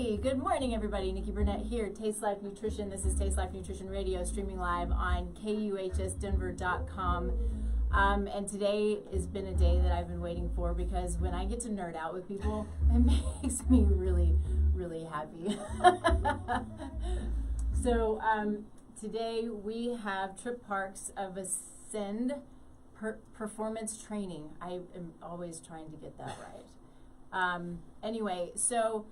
Alrighty, good morning everybody. Nikki Burnett here, Taste Life Nutrition. This is Taste Life Nutrition Radio, streaming live on KUHSdenver.com. And today has been a day that I've been waiting for because when I get to nerd out with people, it makes me really, really happy. So today we have Tripp Parks of Ascend Performance Training. I am always trying to get that right. Anyway, so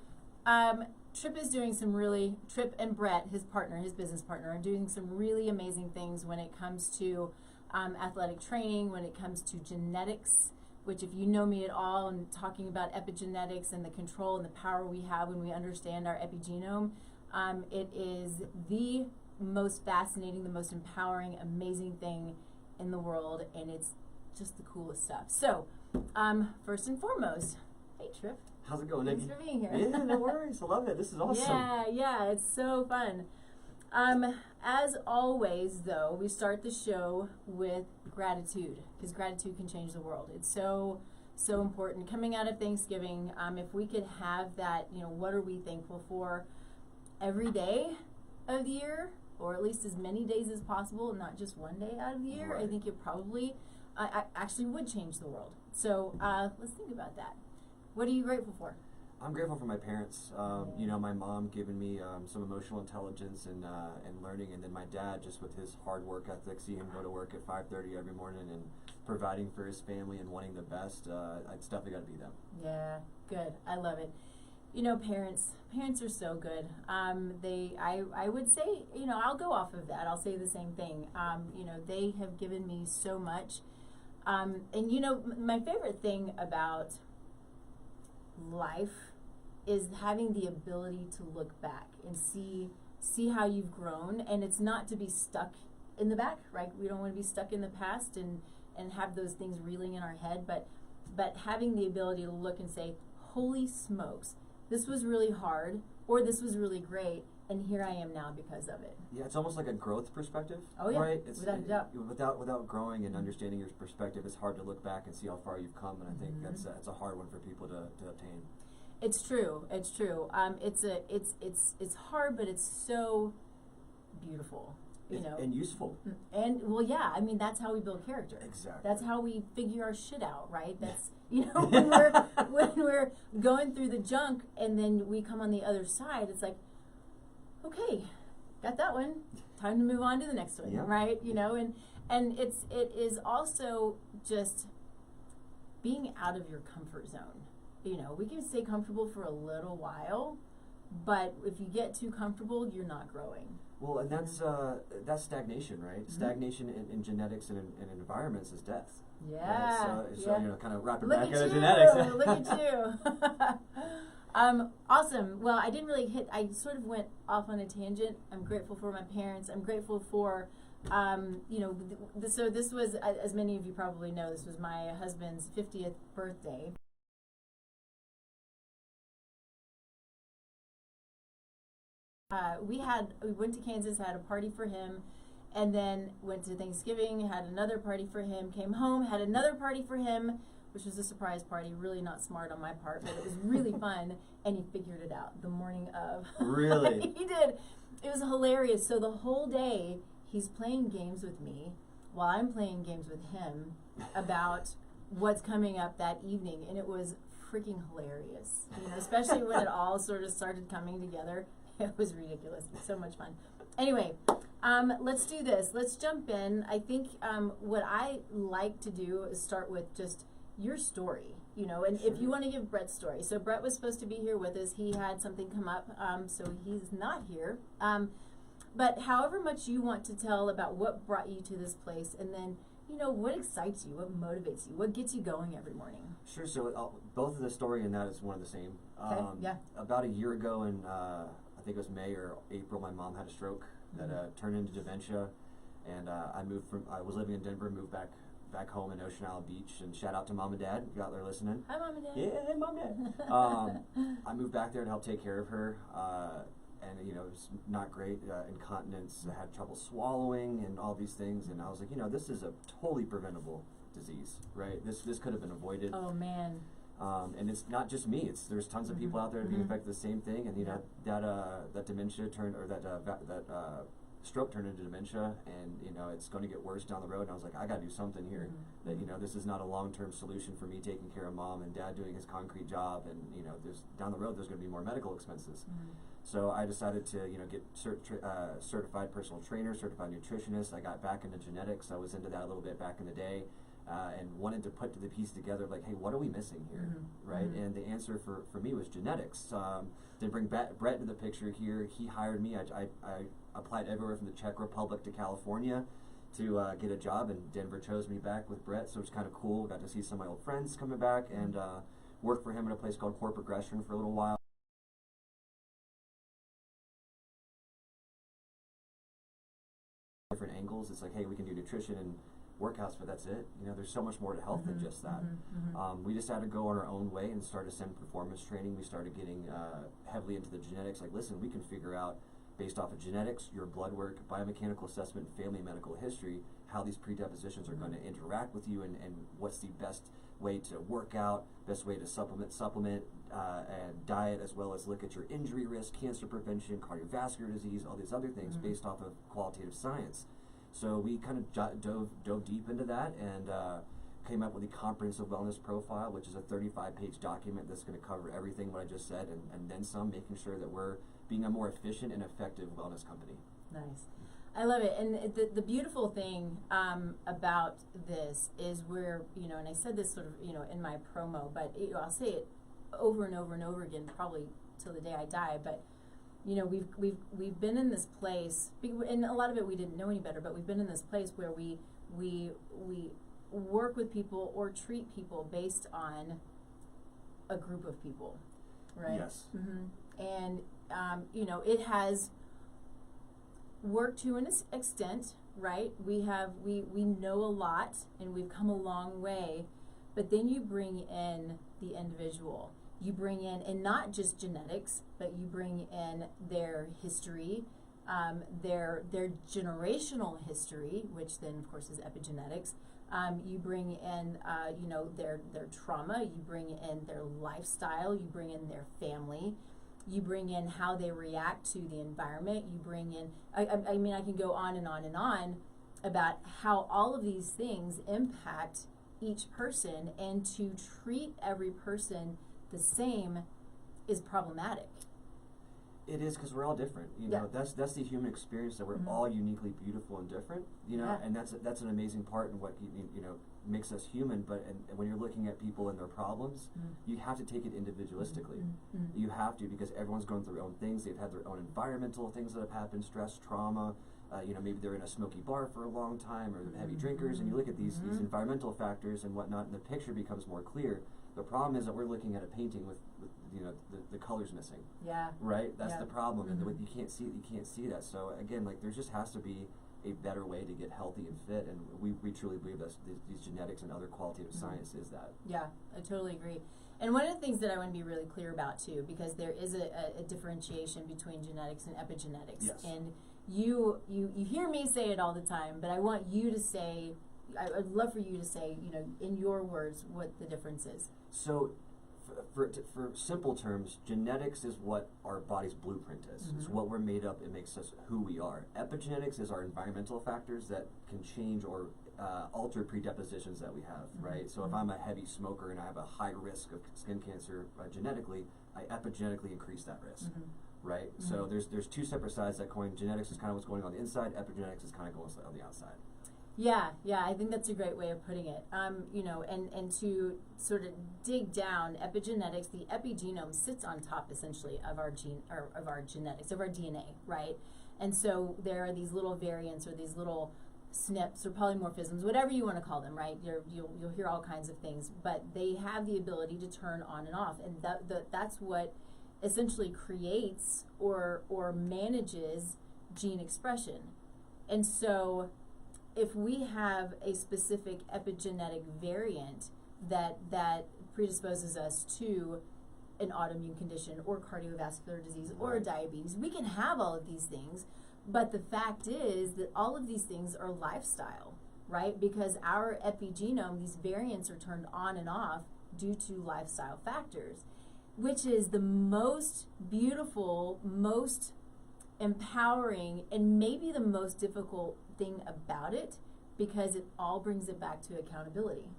Tripp is doing some really, Tripp and Brett, his partner, his business partner, are doing some really amazing things when it comes to athletic training, when it comes to genetics, which if you know me at all, I'm talking about epigenetics and the control and the power we have when we understand our epigenome. It is the most fascinating, the most empowering, amazing thing in the world, and it's just the coolest stuff. So, first and foremost, hey Tripp. How's it going, Nikki? Thanks for being here. Yeah, no worries. I love it. This is awesome. Yeah, it's so fun. As always, though, we start the show with gratitude, because gratitude can change the world. It's so important. Coming out of Thanksgiving, if we could have that, what are we thankful for every day of the year, or at least as many days as possible, not just one day out of the year, right. I think it probably actually would change the world. So let's think about that. What are you grateful for? I'm grateful for my parents. My mom giving me some emotional intelligence and learning, and then my dad just with his hard work ethic, see him go to work at 5:30 every morning and providing for his family and wanting the best. It's definitely got to be them. Yeah, good. I love it. Parents are so good. I would say, I'll go off of that. I'll say the same thing. They have given me so much. My favorite thing about life is having the ability to look back and see how you've grown, and it's not to be stuck in the back, right? We don't want to be stuck in the past and have those things reeling in our head, but having the ability to look and say, holy smokes, this was really hard, or this was really great, and here I am now because of it. Yeah, it's almost like a growth perspective. Oh yeah, right? Without a doubt. Without growing and understanding your perspective, it's hard to look back and see how far you've come, and I think that's a hard one for people to obtain. It's true. It's hard, but it's so beautiful. And useful. And that's how we build character. Exactly. That's how we figure our shit out, right? That's when we're going through the junk and then we come on the other side, it's like, okay, got that one. Time to move on to the next one, right? And it is also just being out of your comfort zone. We can stay comfortable for a little while, but if you get too comfortable, you're not growing. Well, and that's stagnation, right? Mm-hmm. Stagnation in genetics and in environments is death. Yeah. Right? So kind of wrap it back into genetics. Look at you. Awesome. Well, I didn't really I sort of went off on a tangent. I'm grateful for my parents. I'm grateful for, so this was, as many of you probably know, this was my husband's 50th birthday. We went to Kansas, had a party for him, and then went to Thanksgiving, had another party for him, came home, had another party for him, which was a surprise party, really not smart on my part, but it was really fun, and he figured it out the morning of. Really? He did. It was hilarious. So the whole day, he's playing games with me while I'm playing games with him about what's coming up that evening, and it was freaking hilarious, especially when it all sort of started coming together. It was ridiculous. So much fun. Anyway, let's do this. Let's jump in. I think what I like to do is start with just your story, and sure. If you want to give Brett's story. So Brett was supposed to be here with us. He had something come up, so he's not here. But however much you want to tell about what brought you to this place, and then, what excites you, what motivates you, what gets you going every morning. Sure. So both of the story and that is one of the same. Okay. Yeah. About a year ago in I think it was May or April, my mom had a stroke that turned into dementia, and I was living in Denver, moved back home in Ocean Isle Beach, and shout out to Mom and Dad if you're out there listening. Hi, Mom and Dad. Yeah, hey, Mom and Dad. I moved back there to help take care of her, and it was not great. Incontinence, I had trouble swallowing, and all these things, and I was like, this is a totally preventable disease, right? This could have been avoided. Oh man. And it's not just me. There's tons of people out there being affected the same thing, and that dementia stroke turned into dementia, and it's going to get worse down the road. And I was like, I got to do something here. That this is not a long-term solution for me taking care of mom and dad doing his concrete job, and there's down the road there's going to be more medical expenses. So I decided to get certified personal trainer, certified nutritionist. I got back into genetics. I was into that a little bit back in the day. And wanted to put the piece together, like, hey, what are we missing here, right? And the answer for me was genetics. To bring Brett into the picture here, he hired me. I applied everywhere from the Czech Republic to California to get a job, and Denver chose me back with Brett, so it's kind of cool. Got to see some of my old friends coming back, and worked for him at a place called Core Progression for a little while. Different angles. It's like, hey, we can do nutrition and workouts, but that's it. There's so much more to health than just that. We decided to go on our own way and start Ascend Performance Training. We started getting heavily into the genetics. Like, listen, we can figure out, based off of genetics, your blood work, biomechanical assessment, family medical history, how these predispositions are going to interact with you, and what's the best way to work out, best way to supplement and diet, as well as look at your injury risk, cancer prevention, cardiovascular disease, all these other things based off of qualitative science. So we kind of dove deep into that, and came up with a comprehensive wellness profile, which is a 35-page document that's going to cover everything what I just said, and then some, making sure that we're being a more efficient and effective wellness company. Nice. I love it. And the beautiful thing about this is we're, and I said this sort of, in my promo, but I'll say it over and over and over again, probably till the day I die, but we've been in this place, and a lot of it we didn't know any better, but we've been in this place where we work with people or treat people based on a group of people, right? Yes. And it has worked to an extent, right? We know a lot, and we've come a long way, but then you bring in the individual. You bring in, and not just genetics, but you bring in their history, their generational history, which then of course is epigenetics. You bring in, their trauma. You bring in their lifestyle. You bring in their family. You bring in how they react to the environment. You bring in, I mean, I can go on and on and on about how all of these things impact each person, and to treat every person the same is problematic. It is, because we're all different. That's the human experience, that we're all uniquely beautiful and different. And that's an amazing part in what makes us human. But when you're looking at people and their problems, you have to take it individualistically. You have to, because everyone's going through their own things. They've had their own environmental things that have happened, stress, trauma. Maybe they're in a smoky bar for a long time, or they're heavy drinkers, and you look at these environmental factors and whatnot, and the picture becomes more clear. The problem is that we're looking at a painting with the colors missing. Yeah. Right? That's the problem, and you can't see that. So again, there just has to be a better way to get healthy and fit, and we truly believe that these genetics and other qualitative science is that. Yeah, I totally agree. And one of the things that I want to be really clear about too, because there is a differentiation between genetics and epigenetics. Yes. And you hear me say it all the time, but I want you to say, I'd love for you to say, in your words, what the difference is. So, for simple terms, genetics is what our body's blueprint is. It's what we're made up. It makes us who we are. Epigenetics is our environmental factors that can change or alter predispositions that we have, right? So if I'm a heavy smoker and I have a high risk of skin cancer genetically, I epigenetically increase that risk. Right? So there's two separate sides of that coin. Genetics is kind of what's going on the inside. Epigenetics is kind of going on the outside. Yeah, I think that's a great way of putting it. And to sort of dig down, epigenetics, the epigenome sits on top essentially of our of our genetics, of our DNA, right? And so there are these little variants, or these little SNPs or polymorphisms, whatever you want to call them, right? You'll hear all kinds of things, but they have the ability to turn on and off, and that's what essentially creates or manages gene expression. And so if we have a specific epigenetic variant that predisposes us to an autoimmune condition or cardiovascular disease or diabetes, we can have all of these things, but the fact is that all of these things are lifestyle, right? Because our epigenome, these variants are turned on and off due to lifestyle factors, which is the most beautiful, most empowering, and maybe the most difficult thing about it, because it all brings it back to accountability.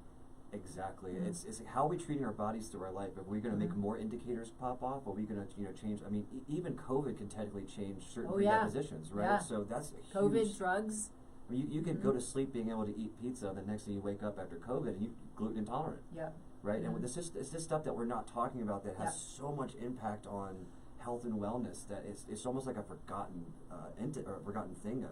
Exactly. It's how are we treating our bodies through our life? Are we going to make more indicators pop off? Are we going to change? I mean, even COVID can technically change certain predispositions, right? Yeah. So that's a COVID, huge, drugs. I mean, you can go to sleep being able to eat pizza, and the next thing you wake up after COVID and you're gluten intolerant. Yeah. Right. And it's this stuff that we're not talking about that has so much impact on health and wellness that it's almost like a forgotten forgotten thing,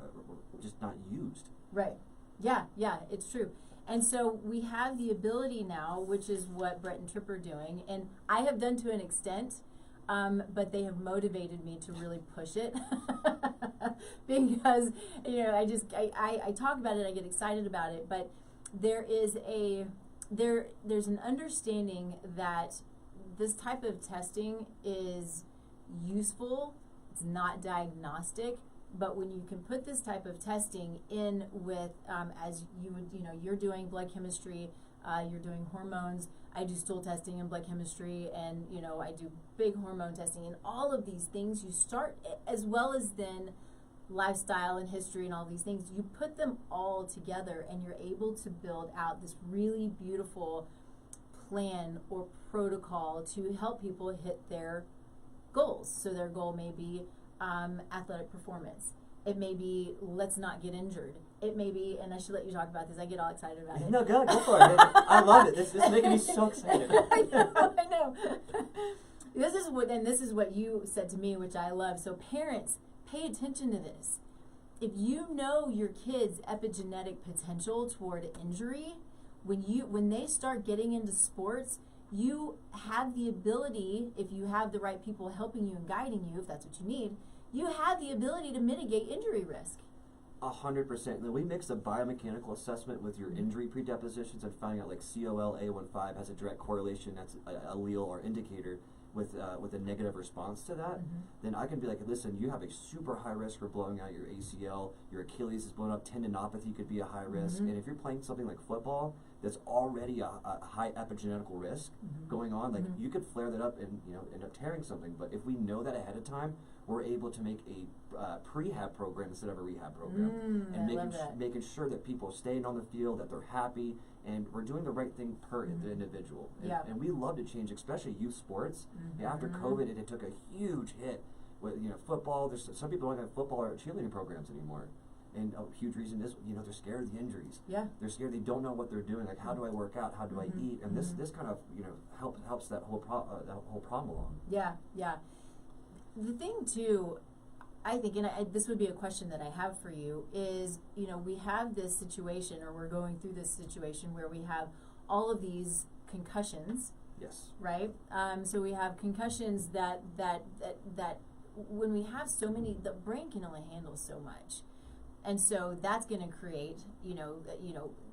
just not used. Right. Yeah. It's true. And so we have the ability now, which is what Brett and Tripp are doing, and I have done to an extent, but they have motivated me to really push it because I talk about it, I get excited about it, but there's an understanding that this type of testing is useful. It's not diagnostic. But when you can put this type of testing in with, as you would, you're doing blood chemistry, you're doing hormones, I do stool testing and blood chemistry, and, I do big hormone testing, and all of these things you start, as well as then lifestyle and history and all these things, you put them all together and you're able to build out this really beautiful plan or protocol to help people hit their goals. So their goal may be athletic performance. It may be let's not get injured. It may be, and I should let you talk about this, I get all excited about it. No, go for it. I love it. This is making me so excited. I know. This is what you said to me, which I love. So parents, pay attention to this. If you know your kids' epigenetic potential toward injury, when they start getting into sports, you have the ability, if you have the right people helping you and guiding you, if that's what you need, you have the ability to mitigate injury risk. 100%. Then we mix a biomechanical assessment with your injury predispositions and finding out like COL-A15 has a direct correlation, that's an allele or indicator with a negative response to that. Then I can be like, listen, you have a super high risk for blowing out your ACL, your Achilles is blown up, tendinopathy could be a high risk, and if you're playing something like football that's already a high epigenetical risk going on, like you could flare that up and end up tearing something. But if we know that ahead of time, we're able to make a prehab program instead of a rehab program, and making sure that people are staying on the field, that they're happy, and we're doing the right thing per the individual. And we love to change, especially youth sports. After COVID, it took a huge hit with football. There's some people don't have football or cheerleading programs anymore. And a huge reason is, they're scared of the injuries. They're scared. They don't know what they're doing. Like, how do I work out? How do I eat? And this kind of, helps that whole problem along. The thing too, I think, and this would be a question that I have for you, is, we have this situation, or we're going through this situation where we have all of these concussions. Yes. Right? So we have concussions that when we have so many, the brain can only handle so much. And so that's going to create,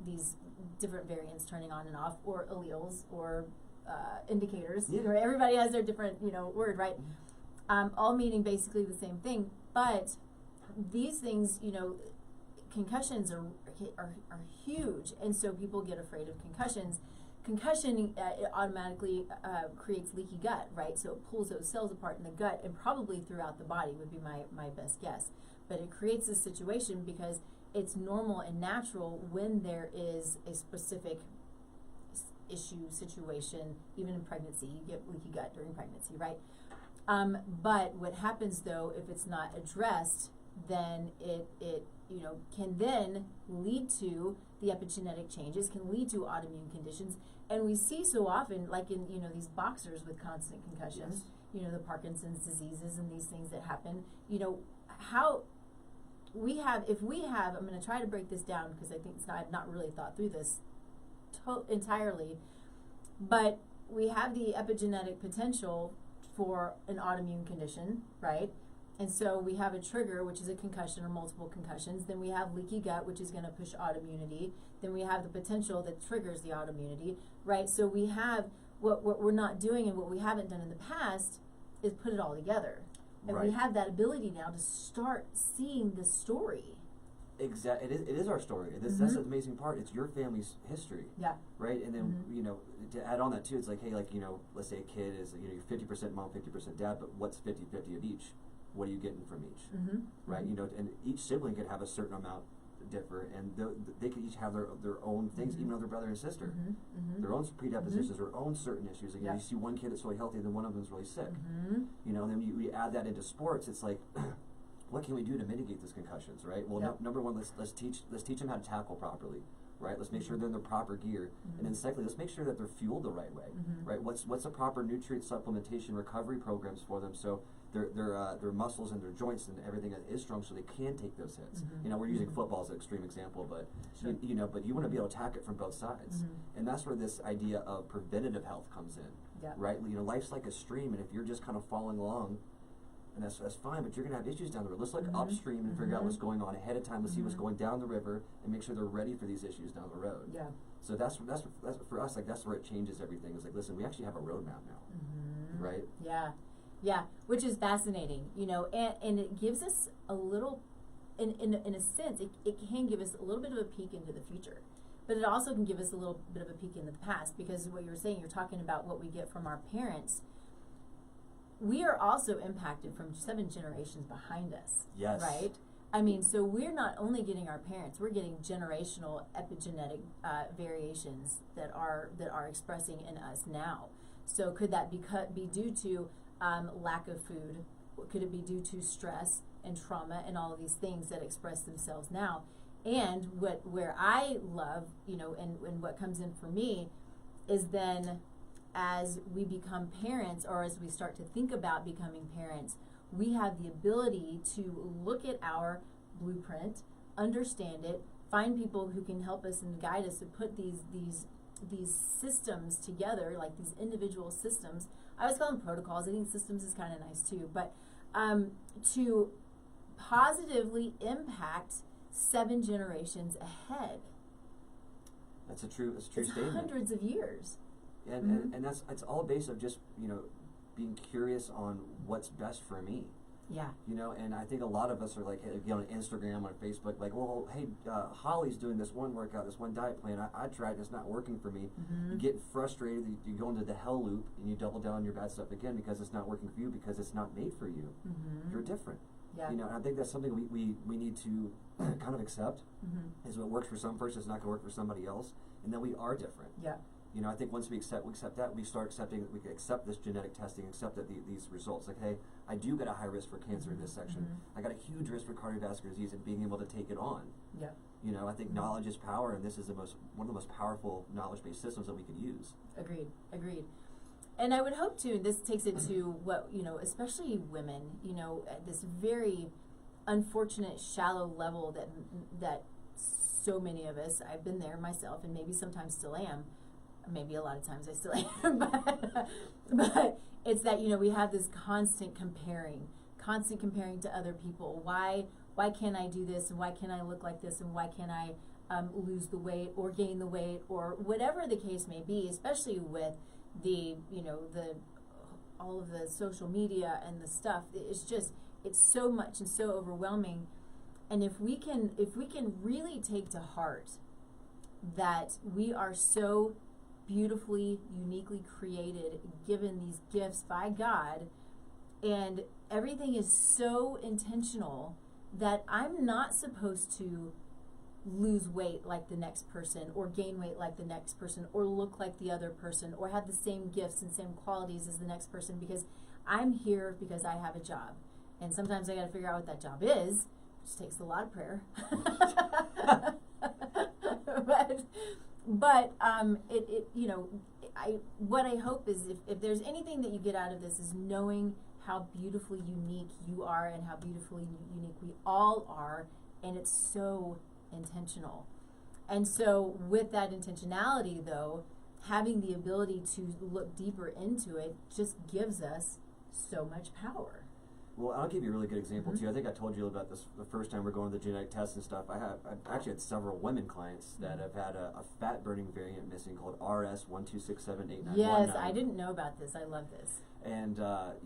these different variants turning on and off, or alleles, or indicators. Everybody has their different, word, right? All meaning basically the same thing. But these things, concussions are huge, and so people get afraid of concussions. Concussion it automatically creates leaky gut, right? So it pulls those cells apart in the gut, and probably throughout the body would be my best guess. But it creates this situation because it's normal and natural when there is a specific issue, situation. Even in pregnancy, you get leaky gut during pregnancy, right? But what happens though, if it's not addressed, then it can then lead to the epigenetic changes, can lead to autoimmune conditions. And we see so often, like in, these boxers with constant concussions, the Parkinson's diseases and these things that happen, if we have, I'm going to try to break this down because I think I've not really thought through this entirely, but we have the epigenetic potential for an autoimmune condition, right? And so we have a trigger, which is a concussion or multiple concussions. Then we have leaky gut, which is going to push autoimmunity. Then we have the potential that triggers the autoimmunity, right? So we have what we're not doing, and what we haven't done in the past is put it all together. And we have that ability now to start seeing the story. Exactly. It is our story. That's the amazing part. It's your family's history. Yeah. Right? And then, you know, to add on that too, it's like, hey, like, you know, let's say a kid is, you know, you're 50% mom, 50% dad, but what's 50-50 of each? What are you getting from each? Right? You know, and each sibling could have a certain amount differ, and they could each have their own things, even though they're brother and sister. Their own predispositions, their own certain issues. Like, you know, you see one kid that's really healthy, then one of them is really sick. You know, and then we add that into sports. It's like, what can we do to mitigate those concussions, right? Well, number one, let's teach them how to tackle properly, right? Let's make sure they're in the proper gear, and then secondly, let's make sure that they're fueled the right way, right? What's a proper nutrient supplementation recovery programs for them, so their muscles and their joints and everything is strong, so they can take those hits. You know, we're using football as an extreme example, but you know, but you want to be able to attack it from both sides, and that's where this idea of preventative health comes in, right? You know, life's like a stream, and if you're just kind of following along, and that's fine, but you're going to have issues down the road. Let's look upstream and figure out what's going on ahead of time. Let's see what's going down the river and make sure they're ready for these issues down the road. Yeah. So that's for us, like, that's where it changes everything. It's like, listen, we actually have a roadmap now, right? Yeah. Yeah, which is fascinating, you know, and it gives us a little, in a sense, it can give us a little bit of a peek into the future. But it also can give us a little bit of a peek in the past, because what you were saying, you're talking about what we get from our parents. We are also impacted from 7 generations behind us. Yes. Right? I mean, so we're not only getting our parents, we're getting generational epigenetic variations that are expressing in us now. So could that be due to lack of food? Could it be due to stress and trauma and all of these things that express themselves now? And where I love, you know, and what comes in for me is then, as we become parents, or as we start to think about becoming parents, we have the ability to look at our blueprint, understand it, find people who can help us and guide us to put these systems together, like these individual systems. I always call them protocols. I think systems is kind of nice too, but to positively impact 7 generations ahead. That's a true statement. Hundreds of years. And that's, it's all based on just, you know, being curious on what's best for me. Yeah. You know, and I think a lot of us are like, hey, you know, on Instagram, on Facebook, like, well, hey, Holly's doing this one workout, this one diet plan. I tried, it's not working for me. You get frustrated, you go into the hell loop, and you double down on your bad stuff again because it's not working for you, because it's not made for you. You're different. Yeah. You know, and I think that's something we need to kind of accept, is what works for some person is not going to work for somebody else, and then we are different. Yeah. You know, I think once we accept that, we start accepting that we can accept this genetic testing, accept that these results. Like, hey, I do get a high risk for cancer in this section. I got a huge risk for cardiovascular disease, and being able to take it on. Yeah. You know, I think knowledge is power, and this is one of the most powerful knowledge-based systems that we could use. Agreed. And I would hope too, this takes it to what, you know, especially women, you know, at this very unfortunate, shallow level that so many of us, I've been there myself, and maybe sometimes still am. Maybe a lot of times I still am, but it's that, you know, we have this constant comparing to other people. Why can't I do this, and why can't I look like this, and why can't I lose the weight or gain the weight, or whatever the case may be, especially with the, you know, all of the social media and the stuff. It's so much and so overwhelming. And if we can really take to heart that we are so beautifully, uniquely created, given these gifts by God, and everything is so intentional that I'm not supposed to lose weight like the next person, or gain weight like the next person, or look like the other person, or have the same gifts and same qualities as the next person, because I'm here because I have a job. And sometimes I got to figure out what that job is, which takes a lot of prayer. But you know, what I hope is, if there's anything that you get out of this, is knowing how beautifully unique you are, and how beautifully unique we all are, and it's so intentional. And so with that intentionality, though, having the ability to look deeper into it just gives us so much power. Well, I'll give you a really good example too. I think I told you about this the first time we're going to the genetic tests and stuff. I've actually had several women clients that have had a fat burning variant missing called RS1267891. Yes, I didn't know about this. I love this. And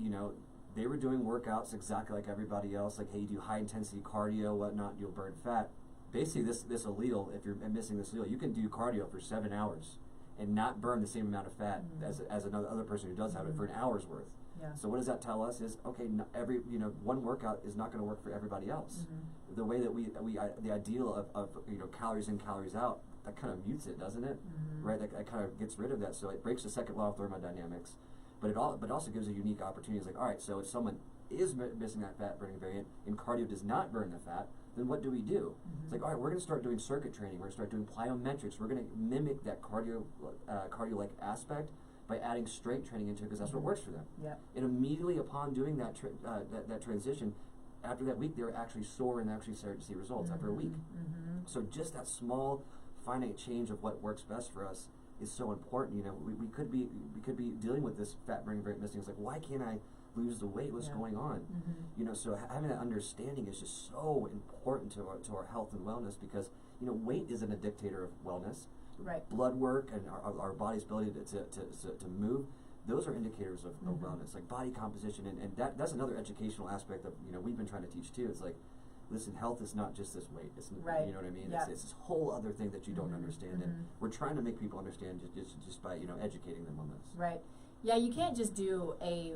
you know, they were doing workouts exactly like everybody else. Like, hey, you do high intensity cardio, whatnot, you'll burn fat. basically this allele, if you're missing this allele, you can do cardio for 7 hours and not burn the same amount of fat as another other person who does have it for an hour's worth. Yeah. So what does that tell us is, okay, every one workout is not going to work for everybody else. The way that the ideal of calories in, calories out, that kind of mutes it, doesn't it? Right, that kind of gets rid of that. So it breaks the second law of thermodynamics, but it also gives a unique opportunity. It's like, all right, so if someone is missing that fat burning variant and cardio does not burn the fat, then what do we do? It's like, all right, we're going to start doing circuit training. We're going to start doing plyometrics. We're going to mimic that cardio-like aspect by adding strength training into it, because that's what works for them. Yep. And immediately upon doing that that transition, after that week, they were actually sore and actually started to see results after a week. So just that small, finite change of what works best for us is so important. We could be dealing with this fat burning variant missing. It's like, why can't I lose the weight? What's going on? So having that understanding is just so important to our health and wellness, because weight isn't a dictator of wellness. Right. Blood work and our body's ability to move, those are indicators of wellness, like body composition, and that's another educational aspect of we've been trying to teach too. It's like, listen, health is not just this weight. It's right. You know what I mean? Yep. It's this whole other thing that you don't understand, and we're trying to make people understand just by educating them on this. Right. Yeah, you can't just do a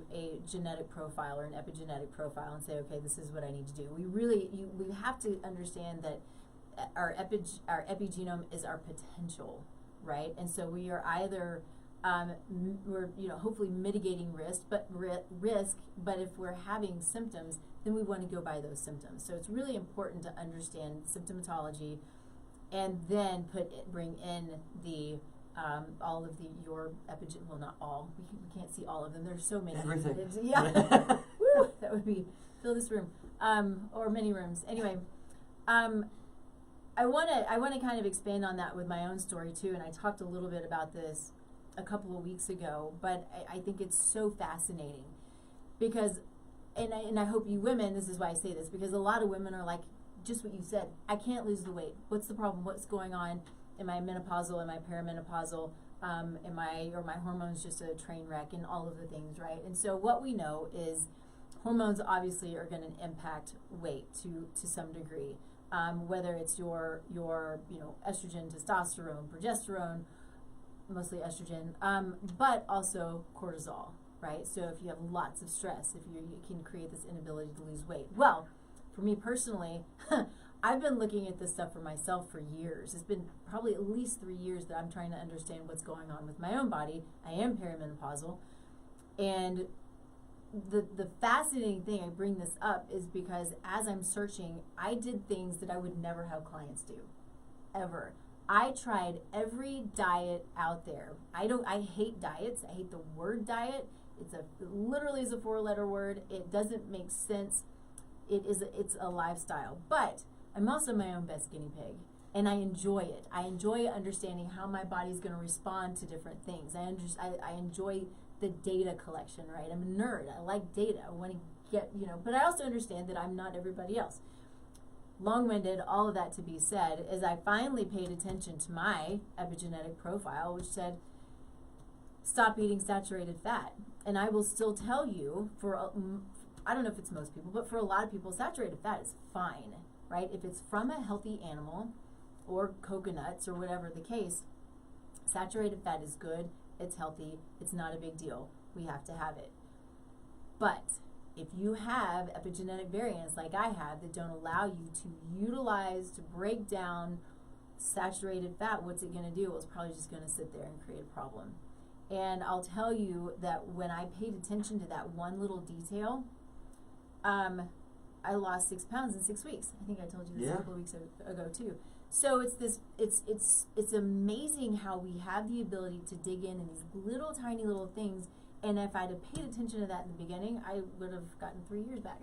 genetic profile or an epigenetic profile and say, okay, this is what I need to do. We have to understand that our epigenome is our potential, right? And so we are either we're hopefully mitigating risk, but if we're having symptoms, then we want to go by those symptoms. So it's really important to understand symptomatology, and then bring in the all of your epigenome. Well, not all. We can't see all of them. There's so many. Everything. Yeah. Woo, that would fill this room, or many rooms. Anyway. I want to kind of expand on that with my own story too, and I talked a little bit about this a couple of weeks ago, but I think it's so fascinating because, and I hope you women, this is why I say this, because a lot of women are like, just what you said, I can't lose the weight. What's the problem? What's going on? Am I menopausal? Am I perimenopausal? Or my hormones just a train wreck, and all of the things, right? And so what we know is hormones obviously are going to impact weight to some degree. Whether it's your estrogen, testosterone, progesterone, mostly estrogen, but also cortisol, right? So if you have lots of stress, you can create this inability to lose weight. Well, for me personally, I've been looking at this stuff for myself for years. It's been probably at least 3 years that I'm trying to understand what's going on with my own body. I am perimenopausal, and the fascinating thing I bring this up is because as I'm searching, I did things that I would never have clients do, ever. I tried every diet out there. I hate diets. I hate the word diet. It literally is a 4-letter word. It doesn't make sense. It's a lifestyle. But I'm also my own best guinea pig, and I enjoy it. I enjoy understanding how my body's going to respond to different things. I enjoy the data collection, right? I'm a nerd. I like data. I want to get, but I also understand that I'm not everybody else. Long-winded, all of that to be said, is I finally paid attention to my epigenetic profile, which said, stop eating saturated fat. And I will still tell you, I don't know if it's most people, but for a lot of people, saturated fat is fine, right? If it's from a healthy animal or coconuts or whatever the case, saturated fat is good. It's healthy. It's not a big deal. We have to have it. But if you have epigenetic variants like I have that don't allow you to break down saturated fat, what's it going to do? Well, it's probably just going to sit there and create a problem. And I'll tell you that when I paid attention to that one little detail, I lost 6 pounds in 6 weeks. I think I told you this a couple of weeks ago too. So it's amazing how we have the ability to dig in these little tiny little things. And if I'd have paid attention to that in the beginning, I would have gotten 3 years back.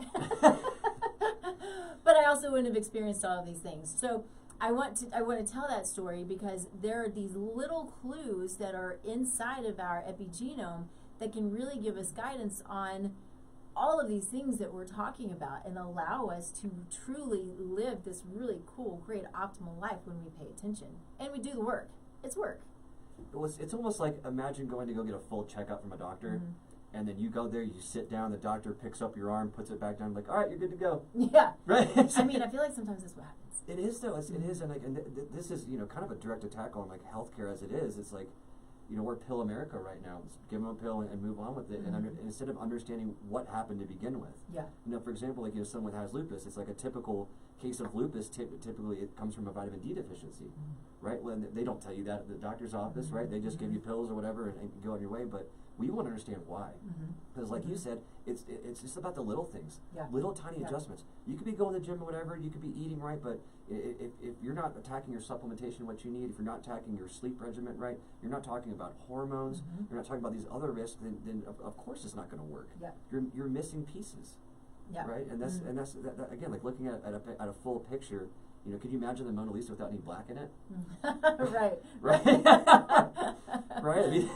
But I also wouldn't have experienced all of these things. So I want to tell that story because there are these little clues that are inside of our epigenome that can really give us guidance on all of these things that we're talking about and allow us to truly live this really cool, great, optimal life when we pay attention. And we do the work. It's work. It's almost like, imagine going to go get a full checkup from a doctor, and then you go there, you sit down, the doctor picks up your arm, puts it back down, like, all right, you're good to go. Yeah. Right? I mean, I feel like sometimes that's what happens. It is, though. It is, and, like, this is, kind of a direct attack on, like, healthcare as it is. It's like, we're pill America right now. Let's give them a pill and move on with it. And instead of understanding what happened to begin with. Yeah. For example, like, someone has lupus, it's like a typical case of lupus. Typically, it comes from a vitamin D deficiency, right? When they don't tell you that at the doctor's office, right? They just give you pills or whatever and go on your way. But we want to understand why, because like you said, it's just about the little things, little tiny adjustments. You could be going to the gym or whatever, you could be eating right, but if you're not attacking your supplementation, what you need, if you're not attacking your sleep regimen right, you're not talking about hormones, you're not talking about these other risks, then of course it's not going to work. Yeah. You're missing pieces. Yeah. Right, and that's that again, like looking at a full picture. Could you imagine the Mona Lisa without any black in it? Right. Right. I mean,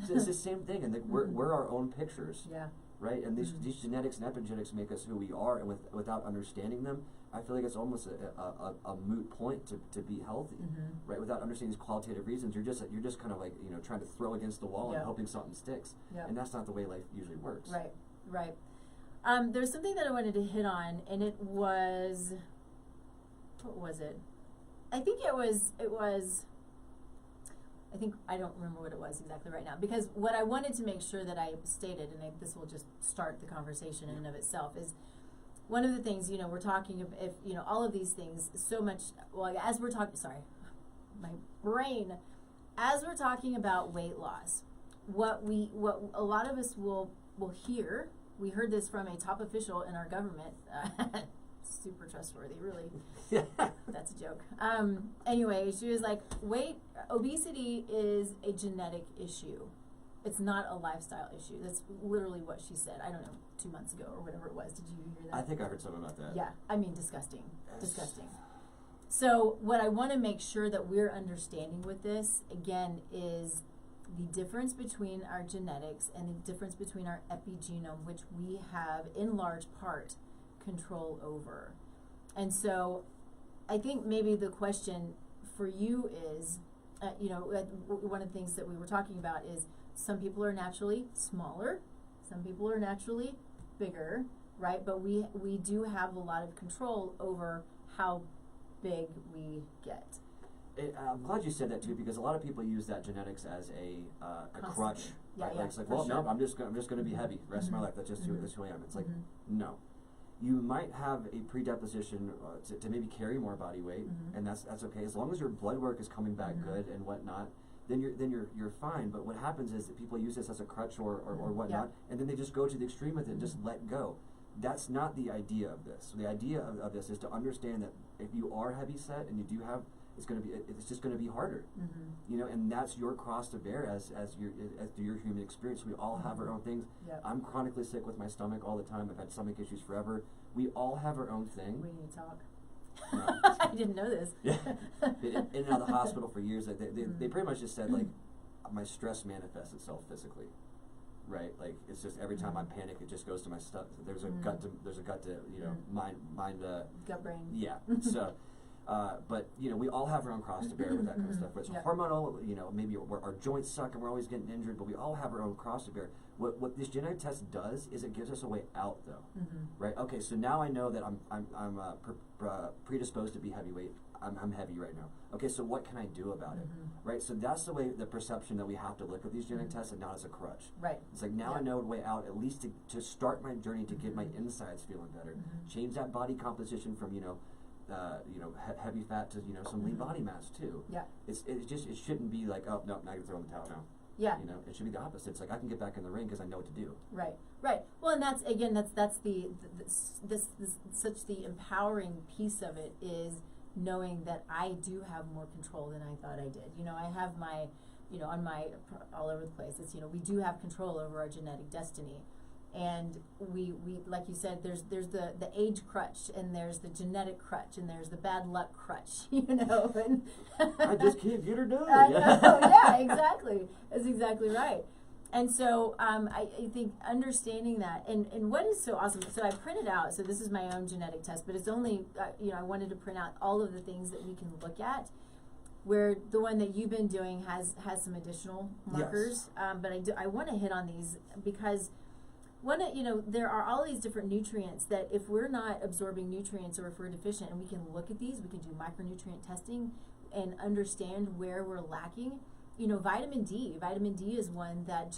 it's the same thing, and we're our own pictures. Yeah. Right, and these genetics and epigenetics make us who we are, and without understanding them, I feel like it's almost a moot point to be healthy. Right, without understanding these qualitative reasons, you're just kind of like trying to throw against the wall and hoping something sticks. And that's not the way life usually works. Right. There's something that I wanted to hit on, and it was, what was it? I think I don't remember what it was exactly right now, because what I wanted to make sure that I stated, and this will just start the conversation in and of itself, is one of the things, we're talking about, if, all of these things so much, well, as we're talking, my brain, as we're talking about weight loss, what a lot of us will hear, we heard this from a top official in our government, super trustworthy, really. That's a joke. Anyway, she was like, obesity is a genetic issue. It's not a lifestyle issue. That's literally what she said. I don't know, 2 months ago or whatever it was. Did you hear that? I think I heard something about that. Yeah, I mean, disgusting. Yes. Disgusting. So what I want to make sure that we're understanding with this, again, is the difference between our genetics and the difference between our epigenome, which we have, in large part, control over. And so I think maybe the question for you is, one of the things that we were talking about is some people are naturally smaller, some people are naturally bigger, right? But we do have a lot of control over how big we get. I'm glad you said that too, because a lot of people use that genetics as a crutch. Right? It's like, well, no, I'm just going to be heavy the rest of my life. That's just who I am. It's like, no. You might have a predisposition to maybe carry more body weight, and that's okay as long as your blood work is coming back good and whatnot. Then you're fine. But what happens is that people use this as a crutch or whatnot, and then they just go to the extreme with it and just let go. That's not the idea of this. So the idea of this is to understand that if you are heavy set and you do have, it's just going to be harder, and that's your cross to bear as your human experience. We all have our own things. Yep. I'm chronically sick with my stomach all the time. I've had stomach issues forever. We all have our own thing. We need to talk. I didn't know this. Yeah, in and out of the hospital for years. They pretty much just said, like, my stress manifests itself physically. Right, like it's just every time I panic, it just goes to my stomach. There's a gut to mind. Gut brain. Yeah. So. But we all have our own cross to bear with that kind of stuff. But it's hormonal, maybe our joints suck and we're always getting injured, but we all have our own cross to bear. What this genetic test does is it gives us a way out, though. Right? Okay, so now I know that I'm predisposed to be heavyweight. I'm heavy right now. Okay, so what can I do about it? Right? So that's the perception that we have to look at these genetic tests, and not as a crutch. Right. It's like now I know a way out, at least to start my journey to get my insides feeling better. Change that body composition from heavy fat to some lean body mass too. Yeah. It shouldn't be like, oh no, now you're throwing the towel now. Yeah. It should be the opposite. It's like I can get back in the ring because I know what to do. Right. Well, and that's such the empowering piece of it is knowing that I do have more control than I thought I did. I have my, on my all over the place. It's we do have control over our genetic destiny. And we like you said, there's the age crutch, and there's the genetic crutch, and there's the bad luck crutch, and I just can't get her done. Yeah, exactly. That's exactly right. And so I think understanding that, and what is so awesome, so I printed out, so this is my own genetic test, but it's only, I wanted to print out all of the things that we can look at. where the one that you've been doing has some additional markers. Yes. But I want to hit on these because there are all these different nutrients that if we're not absorbing nutrients or if we're deficient, and we can look at these, we can do micronutrient testing and understand where we're lacking. Vitamin D is one that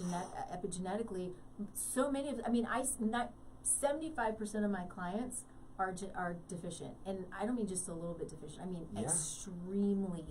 epigenetically, so many of, 75% of my clients are deficient, and I don't mean just a little bit deficient. I mean extremely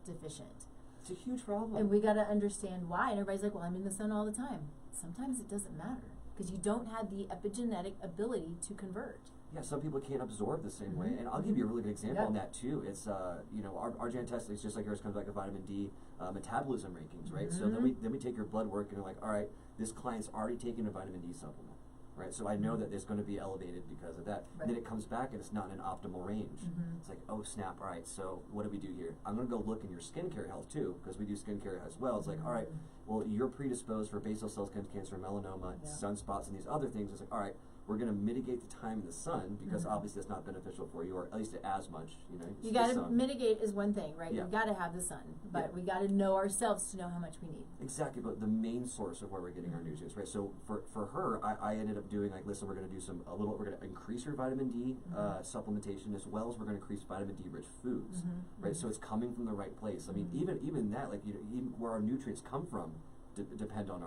deficient. It's a huge problem. And we got to understand why. And everybody's like, well, I'm in the sun all the time. Sometimes it doesn't matter because you don't have the epigenetic ability to convert. Yeah, some people can't absorb the same way. And I'll give you a really good example on that too. It's, our gen test is just like yours, comes back to vitamin D metabolism rankings, right? So then we take your blood work and we're like, all right, this client's already taken a vitamin D supplement, right? So I know that it's going to be elevated because of that. Right. Then it comes back and it's not in an optimal range. It's like, oh snap, all right, so what do we do here? I'm going to go look in your skincare health too, because we do skincare as well. It's like, all right, well, you're predisposed for basal cell skin cancer, melanoma, sunspots, and these other things. It's like, all right, we're going to mitigate the time in the sun because obviously it's not beneficial for you, or at least as much. You got to mitigate is one thing, right? Yeah. You got to have the sun, but we got to know ourselves to know how much we need. Exactly, but the main source of where we're getting our nutrients, right? So for her, I ended up doing like, listen, we're going to do we're going to increase her vitamin D supplementation, as well as we're going to increase vitamin D rich foods, right? So it's coming from the right place. I mean, even that, like even where our nutrients come from, depend on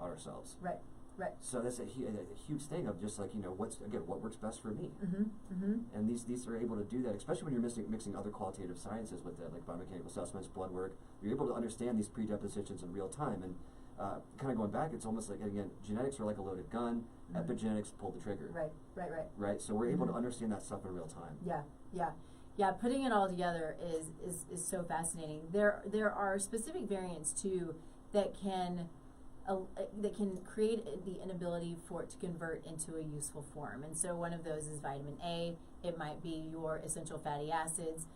ourselves. Right. Right. So that's a huge thing of just like, what works best for me. And these are able to do that, especially when you're mixing other qualitative sciences with it, like biomechanical assessments, blood work. You're able to understand these predispositions in real time. And kind of going back, it's almost like, again, genetics are like a loaded gun. Epigenetics pull the trigger. Right. So we're able to understand that stuff in real time. Yeah. Putting it all together is so fascinating. There are specific variants too that can create the inability for it to convert into a useful form. And so one of those is vitamin A. It might be your essential fatty acids.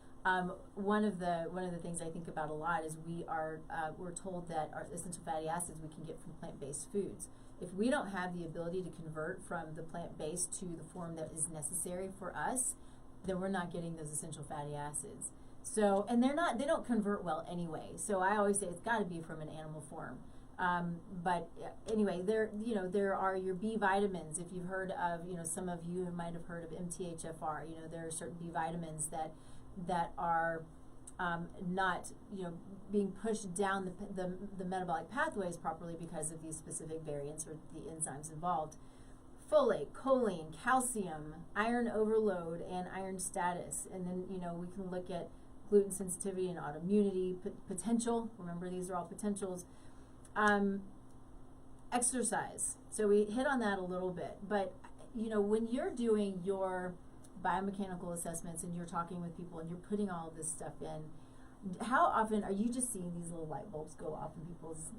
One of the things I think about a lot is we're told that our essential fatty acids we can get from plant-based foods. If we don't have the ability to convert from the plant-based to the form that is necessary for us, then we're not getting those essential fatty acids. So, and they don't convert well anyway. So I always say it's got to be from an animal form. But anyway, there are your B vitamins. If you've heard of, some of you might have heard of MTHFR. There are certain B vitamins that are not, being pushed down the metabolic pathways properly because of these specific variants or the enzymes involved. Folate, choline, calcium, iron overload, and iron status. And then, we can look at gluten sensitivity and autoimmunity potential. Remember, these are all potentials. Exercise. So we hit on that a little bit, but when you're doing your biomechanical assessments and you're talking with people and you're putting all of this stuff in, how often are you just seeing these little light bulbs go off in people's,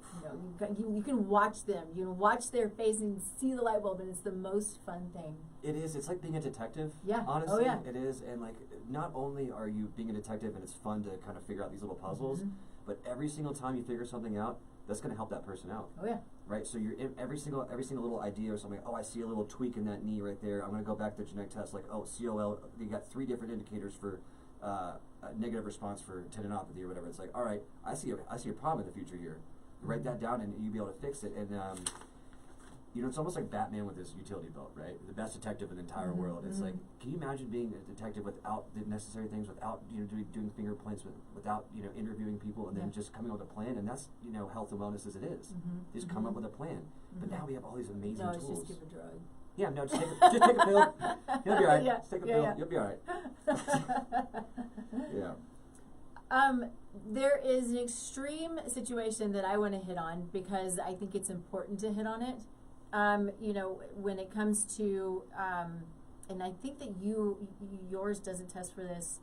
you can watch them, watch their face and see the light bulb, and it's the most fun thing. It is. It's like being a detective. Yeah. Honestly, it is. And like, not only are you being a detective and it's fun to kind of figure out these little puzzles, but every single time you figure something out, that's going to help that person out. Oh yeah. Right. So you're in every single little idea or something. Oh, I see a little tweak in that knee right there. I'm going to go back to the genetic test. Like, oh, COL. You got 3 different indicators for a negative response for tendinopathy or whatever. It's like, all right, I see a problem in the future here. Write that down and you'll be able to fix it. And it's almost like Batman with his utility belt, right? The best detective in the entire world. It's like, can you imagine being a detective without the necessary things, without doing fingerprints, without interviewing people, and then just coming up with a plan? And that's health and wellness as it is. Just come up with a plan. But now we have all these amazing tools. No, it's just give a drug. Yeah, no, just take a pill. You'll be all right. Just take a pill. You'll be all right. Yeah. There is an extreme situation that I want to hit on because I think it's important to hit on it. When it comes to, and I think that yours doesn't test for this.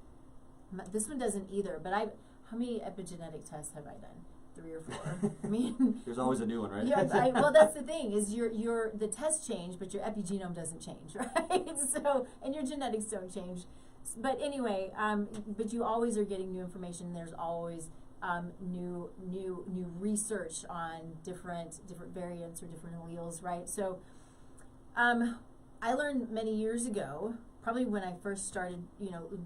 This one doesn't either. But how many epigenetic tests have I done? 3 or 4. I mean, there's always a new one, right? Yeah. Well, that's the thing is the tests change, but your epigenome doesn't change, right? So, and your genetics don't change. But anyway, but you always are getting new information. There's always new research on different variants or different alleles, right? So, I learned many years ago probably when I first started,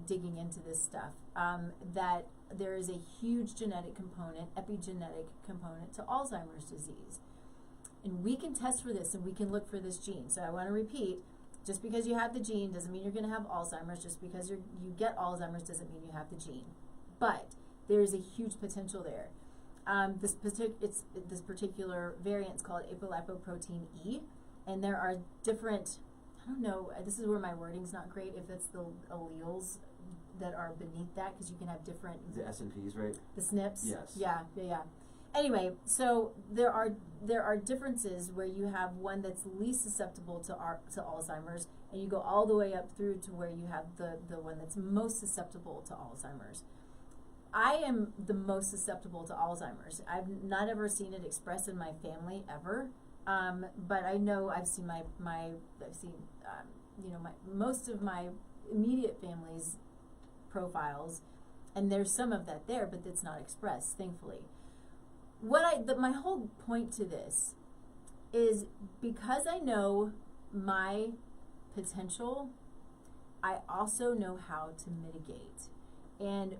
digging into this stuff, that there is a huge genetic component, epigenetic component to Alzheimer's disease. And we can test for this and we can look for this gene. So I want to repeat, just because you have the gene doesn't mean you're going to have Alzheimer's. Just because you get Alzheimer's doesn't mean you have the gene. But there is a huge potential there. This particular variant is called apolipoprotein E, and there are different, I don't know, this is where my wording's not great, if it's the alleles that are beneath that, because you can have different... The S&Ps, right? The SNPs? Yes. Yeah. Anyway, so there are differences where you have one that's least susceptible to Alzheimer's, and you go all the way up through to where you have the one that's most susceptible to Alzheimer's. I am the most susceptible to Alzheimer's. I've not ever seen it expressed in my family ever, but I know I've seen most of my immediate family's profiles, and there's some of that there, but it's not expressed, thankfully. My whole point to this is because I know my potential, I also know how to mitigate. And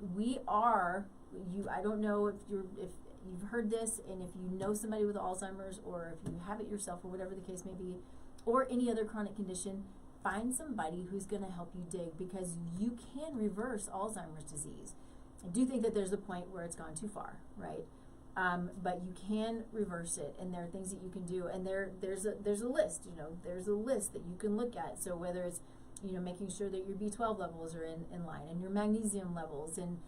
I don't know if you've heard this, and if you know somebody with Alzheimer's, or if you have it yourself, or whatever the case may be, or any other chronic condition, find somebody who's going to help you dig, because you can reverse Alzheimer's disease. I do think that there's a point where it's gone too far, right? But you can reverse it, and there are things that you can do, and there's a list, there's a list that you can look at. So whether it's, making sure that your B12 levels are in line, and your magnesium levels, and,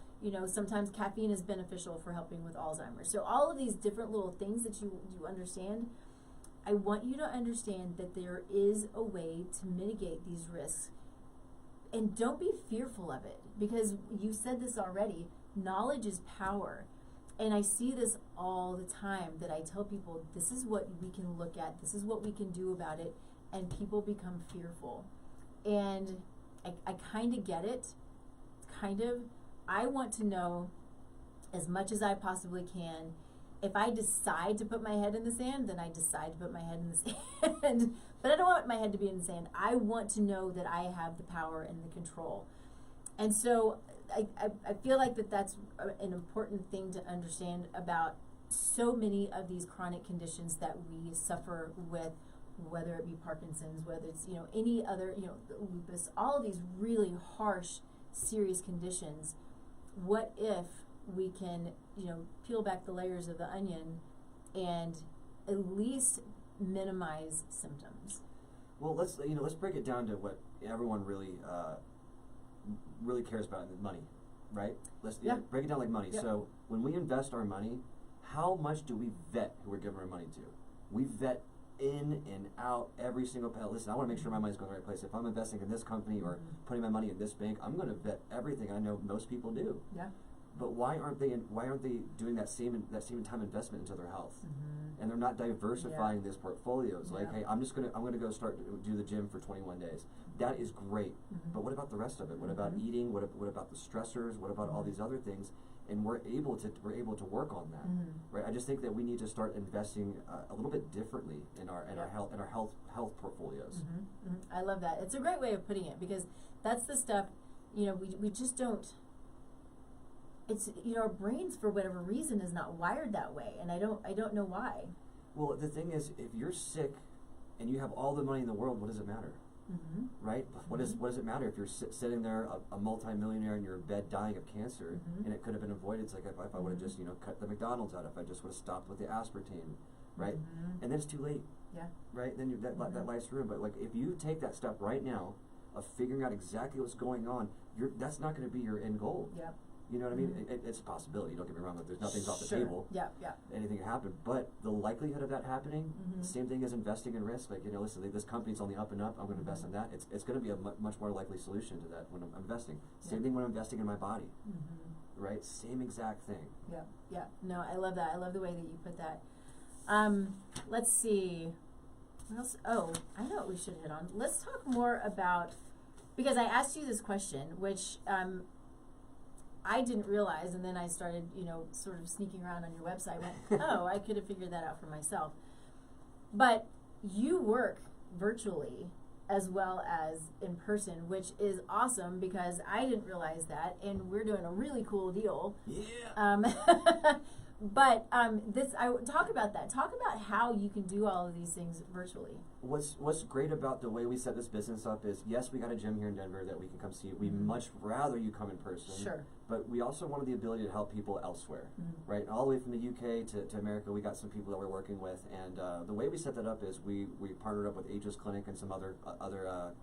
sometimes caffeine is beneficial for helping with Alzheimer's. So all of these different little things that you understand, I want you to understand that there is a way to mitigate these risks. And don't be fearful of it, because you said this already, knowledge is power. And I see this all the time, that I tell people, this is what we can look at, this is what we can do about it, and people become fearful. And I kind of get it, I want to know as much as I possibly can. If I decide to put my head in the sand, then I decide to put my head in the sand. But I don't want my head to be in the sand. I want to know that I have the power and the control. And so I feel like that's an important thing to understand about so many of these chronic conditions that we suffer with, whether it be Parkinson's, whether it's, any other, lupus, all of these really harsh, serious conditions. What if we can, peel back the layers of the onion and at least minimize symptoms? Well, let's break it down to what everyone really cares about, money, right? Let's break it down like money. Yep. So when we invest our money, how much do we vet who we're giving our money to? We vet in and out every single penny. Listen, I want to make sure my money's going to the right place. If I'm investing in this company or putting my money in this bank, I'm going to vet everything. I know most people do. Yeah. But why aren't they doing that same time investment into their health? And they're not diversifying these portfolios. Like, hey, I'm gonna go start do the gym for 21 days. That is great. But what about the rest of it? What about eating? What about the stressors? What about all these other things? And we're able to work on that, right? I just think that we need to start investing a little bit differently in our health portfolios. I love that. It's a great way of putting it, because that's the stuff, we just don't. It's, our brains, for whatever reason, is not wired that way, and I don't know why. Well, the thing is, if you're sick and you have all the money in the world, what does it matter? Right? What does it matter if you're sitting there, a multimillionaire in your bed dying of cancer, and it could have been avoided? It's like if I would have just cut the McDonald's out, if I just would have stopped with the aspartame, right? And then it's too late. Yeah. Right? Then that life's ruined. But like, if you take that step right now of figuring out exactly what's going on, that's not going to be your end goal. Yeah. You know what I mean? It's a possibility. Don't get me wrong. There's nothing's off the table. Yeah. Anything can happen. But the likelihood of that happening, same thing as investing in risk. Like, listen, this company's on the up and up. I'm going to invest in that. It's going to be a much more likely solution to that when I'm investing. Same thing when I'm investing in my body. Right? Same exact thing. Yeah. No, I love that. I love the way that you put that. Let's see. What else? Oh, I know what we should hit on. Let's talk more about, because I asked you this question, which I didn't realize, and then I started, sort of sneaking around on your website. Went, oh, I could have figured that out for myself. But you work virtually as well as in person, which is awesome because I didn't realize that, and we're doing a really cool deal. Yeah. But talk about that. Talk about how you can do all of these things virtually. What's great about the way we set this business up is, yes, we got a gym here in Denver that we can come see. We much rather you come in person. Sure. But we also wanted the ability to help people elsewhere, right? All the way from the UK to America, we got some people that we're working with, and the way we set that up is we partnered up with Aegis Clinic and some other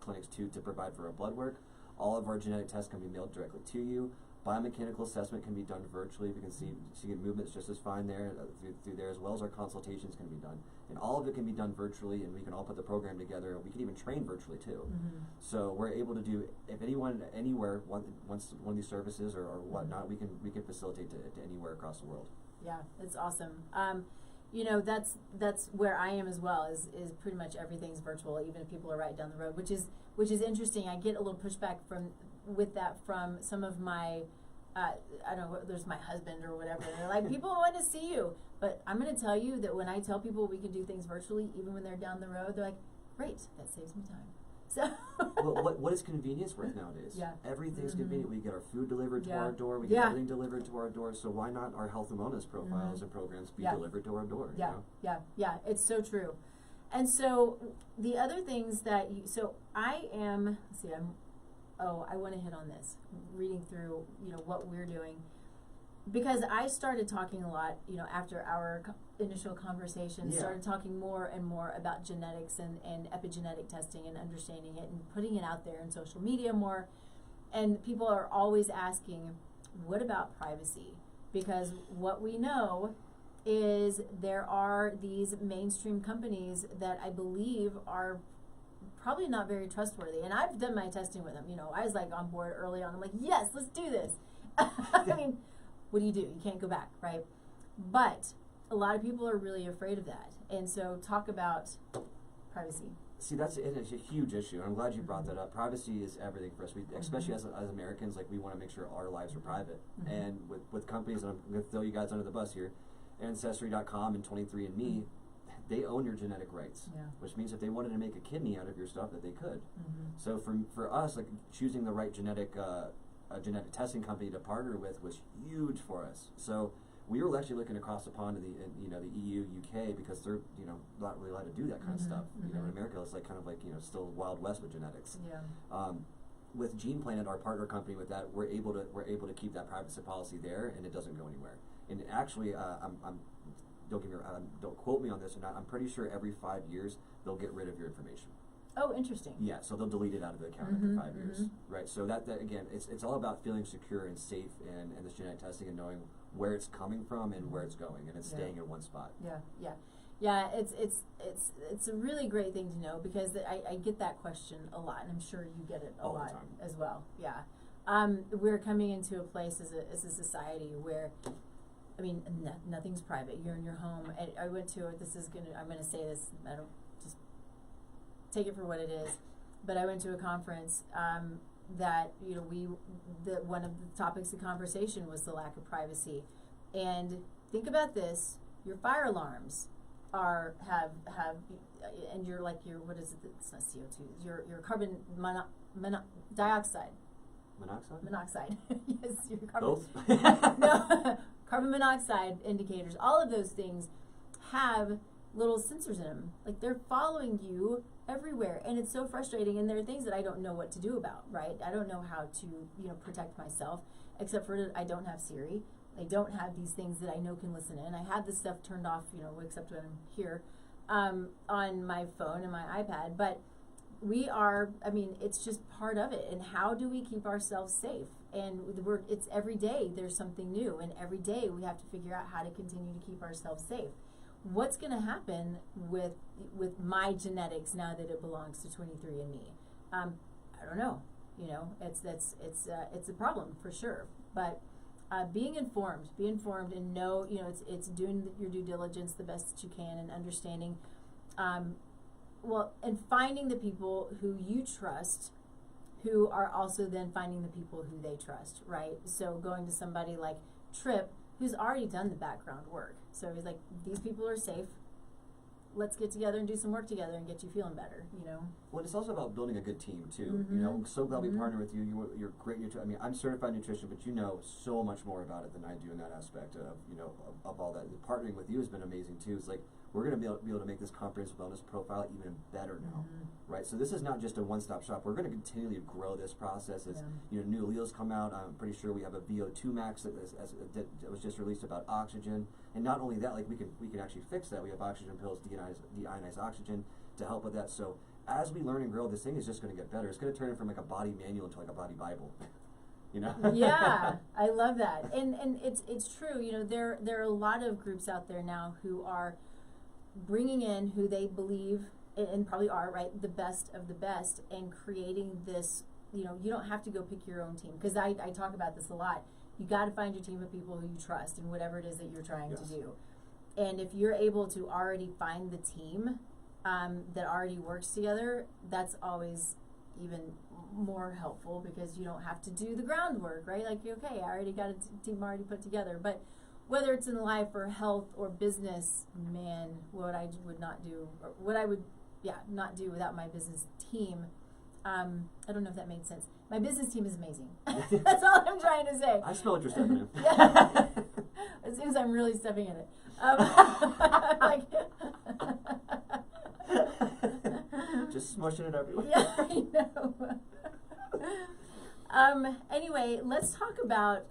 clinics too to provide for our blood work. All of our genetic tests can be mailed directly to you. Biomechanical assessment can be done virtually. We can see movements just as fine there through there, as well as our consultations can be done. And all of it can be done virtually, and we can all put the program together. We can even train virtually too. So we're able to do, if anyone anywhere wants one of these services or whatnot, we can facilitate to anywhere across the world. Yeah, it's awesome. You know, that's where I am as well. Is pretty much everything's virtual, even if people are right down the road, which is interesting. I get a little pushback from some of my I don't know, there's my husband or whatever, and they're like, people want to see you. But I'm going to tell you that when I tell people we can do things virtually, even when they're down the road, they're like, great, that saves me time. So well, what is convenience worth nowadays? Yeah. Everything's convenient. We get our food delivered to our door. We get everything delivered to our door. So why not our health and wellness profiles and programs be delivered to our door? Yeah, you know? yeah. It's so true. And so the other things that I want to hit on this, reading through, what we're doing, because I started talking a lot, after our initial conversation, started talking more and more about genetics and epigenetic testing and understanding it and putting it out there in social media more. And people are always asking, what about privacy? Because what we know is there are these mainstream companies that I believe are probably not very trustworthy. And I've done my testing with them. I was like on board early on. I'm like, yes, let's do this. I mean, what do? You can't go back, right? But a lot of people are really afraid of that. And so talk about privacy. See, it's a huge issue. I'm glad you brought that up. Privacy is everything for us. We, especially as Americans, like, we want to make sure our lives are private. And with companies, and I'm going to throw you guys under the bus here, Ancestry.com and 23andMe, they own your genetic rights, which means if they wanted to make a kidney out of your stuff, that they could. So for us, like, choosing the right genetic testing company to partner with was huge for us. So we were actually looking across the pond to the EU, UK, because they're not really allowed to do that kind of stuff. In America, it's like kind of like still Wild West with genetics. With Gene Planet, our partner company with that, we're able to keep that privacy policy there, and it doesn't go anywhere. And actually, don't quote me on this, and I'm pretty sure every 5 years they'll get rid of your information. Oh, interesting. Yeah, so they'll delete it out of the account after 5 years, right? So that again, it's all about feeling secure and safe in this genetic testing and knowing where it's coming from and where it's going, and it's staying in one spot. Yeah. It's a really great thing to know, because I get that question a lot, and I'm sure you get it all lot the time as well. Yeah, we're coming into a place as a society where, I mean, nothing's private. You're in your home. I went to I'm going to say this. I don't just take it for what it is, but I went to a conference that one of the topics of conversation was the lack of privacy. And think about this: your fire alarms have and you're like what is it? It's not CO2. Your carbon dioxide. Monoxide. Yes, your carbon. Both? No. Carbon monoxide indicators, all of those things have little sensors in them. Like, they're following you everywhere, and it's so frustrating. And there are things that I don't know what to do about, right? I don't know how to, protect myself, except for I don't have Siri. I don't have these things that I know can listen in. I have this stuff turned off, except when I'm here, on my phone and my iPad. But it's just part of it. And how do we keep ourselves safe? And it's every day there's something new, and every day we have to figure out how to continue to keep ourselves safe. What's going to happen with my genetics now that it belongs to 23andMe? I don't know. It's a problem for sure. But be informed, and know it's doing your due diligence the best that you can, and understanding, and finding the people who you trust, who are also then finding the people who they trust, right? So going to somebody like Tripp, who's already done the background work. So he's like, these people are safe. let's get together and do some work together and get you feeling better, you know. Well, it's also about building a good team too. You know, I'm so glad we partnered with you. You're great. I mean, I'm certified nutrition, but you know so much more about it than I do in that aspect of, you know, of all that. And partnering with you has been amazing too. It's like, we're going to be able to make this comprehensive wellness profile even better now, right? So this is not just a one-stop shop. We're going to continually grow this process as you know, new alleles come out. I'm pretty sure we have a VO2 max that was just released about oxygen, and not only that, like we can actually fix that. We have oxygen pills, deionized oxygen to help with that. So as we learn and grow, this thing is just going to get better. It's going to turn it from like a body manual into like a body Bible. You know? Yeah, I love that, and it's true. You know, there are a lot of groups out there now who are bringing in who they believe, and probably are, right, the best of the best, and creating this, you know, you don't have to go pick your own team, because I talk about this a lot. You got to find your team of people who you trust in whatever it is that you're trying to do. And if you're able to already find the team that already works together, that's always even more helpful, because you don't have to do the groundwork, right? Like, okay, I already got a team already put together. But whether it's in life or health or business, man, what I would not do, or what I would, not do without my business team. I don't know if that made sense. My business team is amazing. That's all I'm trying to say. I smell what you're stepping in. As soon as I'm really stepping in it. Like just smushing it everywhere. Yeah, I know. Anyway, let's talk about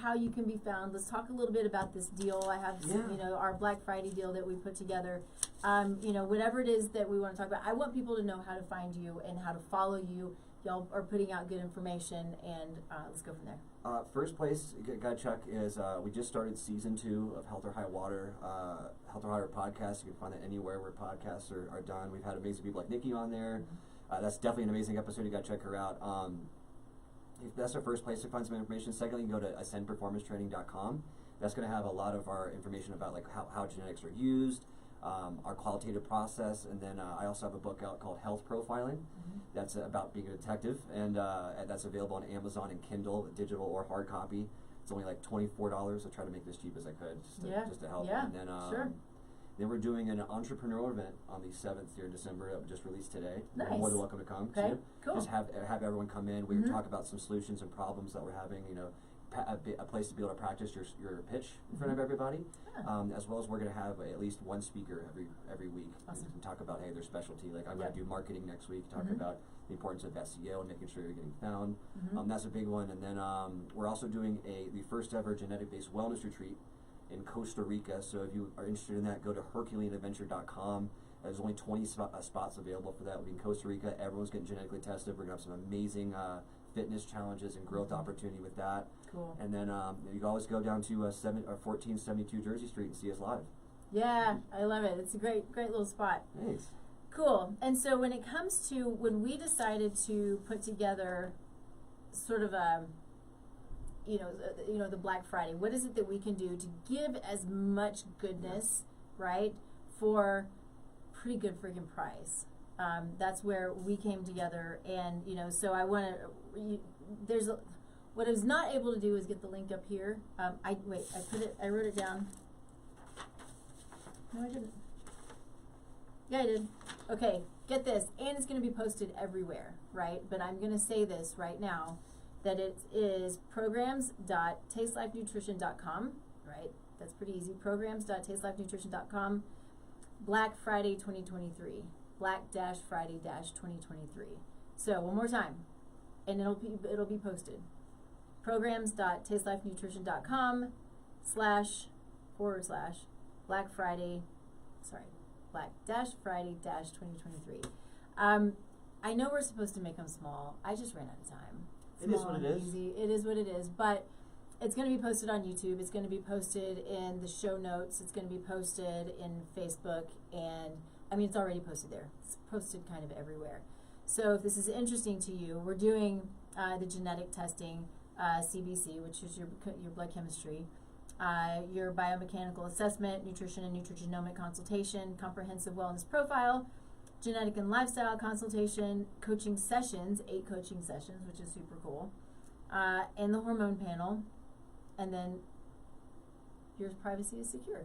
how you can be found. Let's talk a little bit about this deal. I have, you know, our Black Friday deal that we put together. You know, whatever it is that we want to talk about, I want people to know how to find you and how to follow you. Y'all are putting out good information, and let's go from there. First place you gotta check is we just started season 2 of Health or High Water. Health or High Water podcast. You can find it anywhere where podcasts are done. We've had amazing people like Nikki on there. That's definitely an amazing episode. You gotta check her out. That's our first place to find some information. Secondly, you can go to ascendperformancetraining.com. That's going to have a lot of our information about like how genetics are used, our qualitative process, and then I also have a book out called Health Profiling. That's about being a detective, and that's available on Amazon and Kindle, digital or hard copy. It's only like $24. I try to make it as cheap as I could, just to help. And then then we're doing an entrepreneurial event on the 7th here in December that we just released today. Nice. You're more than welcome to come. Okay, cool. Just have everyone come in. We talk about some solutions and problems that we're having, you know, a place to be able to practice your pitch in front of everybody, as well as we're going to have at least one speaker every week. Awesome. And talk about, hey, their specialty. Like I'm going to do marketing next week, talk about the importance of SEO and making sure you're getting found. That's a big one. And then we're also doing the first ever genetic-based wellness retreat in Costa Rica. So if you are interested in that, go to herculeanadventure.com. There's only 20 spots available for that. We'll be in Costa Rica. Everyone's getting genetically tested. We're going to have some amazing fitness challenges and growth opportunity with that. Cool. And then you can always go down to 1472 Jersey Street and see us live. Yeah, I love it. It's a great little spot. Thanks. Cool. And so when it comes to when we decided to put together sort of a the Black Friday, what is it that we can do to give as much goodness, right, for pretty good freaking price? That's where we came together, and so I want to. What I was not able to do is get the link up here. I wrote it down. No, I didn't. Yeah, I did. Okay, get this, and it's going to be posted everywhere, right? But I'm going to say this right now, that it is programs.tastelifenutrition.com, right? That's pretty easy. Programs.tastelifenutrition.com. Black Friday 2023. Black-Friday 2023. So one more time, and it'll be posted. Programs.tastelifenutrition.com / Black Friday. Sorry, Black-Friday 2023. I know we're supposed to make them small. I just ran out of time. It is what it is. Easy. It is what it is. But it's going to be posted on YouTube. It's going to be posted in the show notes. It's going to be posted in Facebook. And, it's already posted there. It's posted kind of everywhere. So if this is interesting to you, we're doing the genetic testing, CBC, which is your blood chemistry, your biomechanical assessment, nutrition and nutrigenomic consultation, comprehensive wellness profile, genetic and lifestyle consultation, coaching sessions, 8 coaching sessions, which is super cool, and the hormone panel, and then your privacy is secure.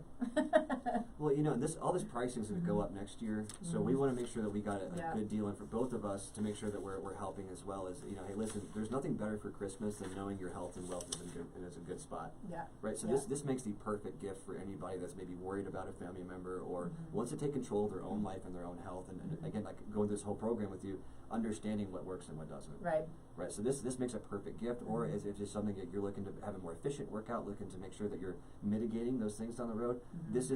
Well, you know, all this pricing is going to go up next year, so we want to make sure that we got a good deal in for both of us to make sure that we're helping as well as, you know, hey, listen, there's nothing better for Christmas than knowing your health and wealth is a good spot. Yeah. Right. So this makes the perfect gift for anybody that's maybe worried about a family member or wants to take control of their own life and their own health, and again, like going through this whole program with you, understanding what works and what doesn't. Right. Right. So this makes a perfect gift, or as if it's something that you're looking to have a more efficient workout, looking to make sure that you're mitigating those things down the road. This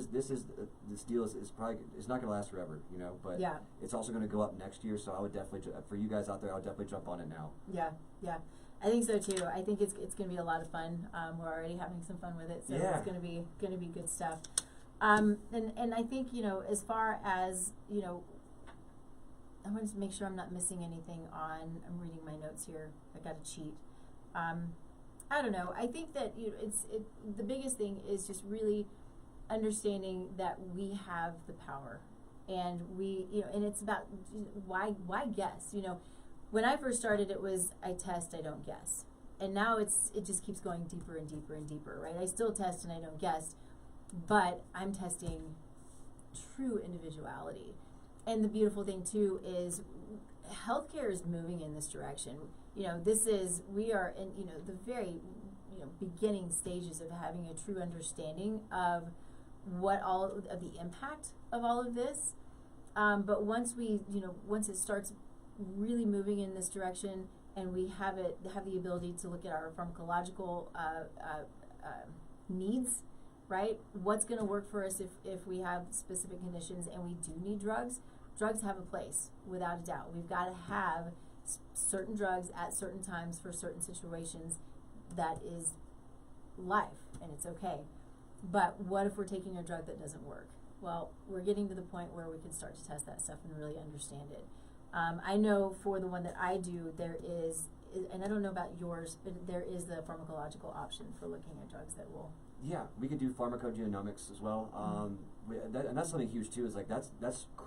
deal is probably it's not going to last forever, you know. But it's also going to go up next year. So I would definitely for you guys out there, I would definitely jump on it now. Yeah. Yeah. I think so too. I think it's going to be a lot of fun. We're already having some fun with it, so it's going to be good stuff. And I think, you know, as far as, you know, I want to make sure I'm not missing anything I'm reading my notes here. I got to cheat. I don't know. I think that the biggest thing is just really understanding that we have the power, and and it's about why guess. You know, when I first started, it was I test, I don't guess, and now it just keeps going deeper and deeper and deeper. Right? I still test and I don't guess, but I'm testing true individuality. And the beautiful thing too is healthcare is moving in this direction. You know, we are in, you know, the very, you know, beginning stages of having a true understanding of what all of the impact of all of this. But once it starts really moving in this direction, and we have the ability to look at our pharmacological needs, right? What's going to work for us if we have specific conditions and we do need drugs? Drugs have a place, without a doubt. We've got to have certain drugs at certain times for certain situations. That is life, and it's okay. But what if we're taking a drug that doesn't work? Well, we're getting to the point where we can start to test that stuff and really understand it. I know for the one that I do, there is, and I don't know about yours, but there is the pharmacological option for looking at drugs that will. Yeah, we could do pharmacogenomics as well. And that's something huge too. Is like that's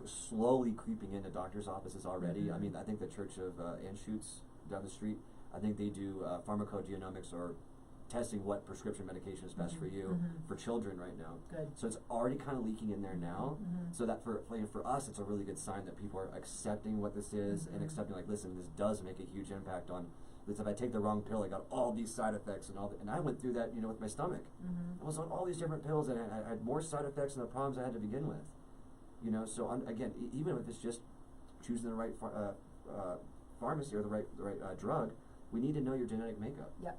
slowly creeping into doctors' offices already. I mean, I think the Church of Anschutz down the street, I think they do pharmacogenomics, or testing what prescription medication is best for you for children right now. Good. So it's already kind of leaking in there now. So that for us, it's a really good sign that people are accepting what this is and accepting, like, listen, this does make a huge impact on. If I take the wrong pill, I got all these side effects and and I went through that, you know, with my stomach. I was on all these different pills, and I had more side effects than the problems I had to begin with. You know, so again, even if it's just choosing the right pharmacy or the right drug, we need to know your genetic makeup. Yep.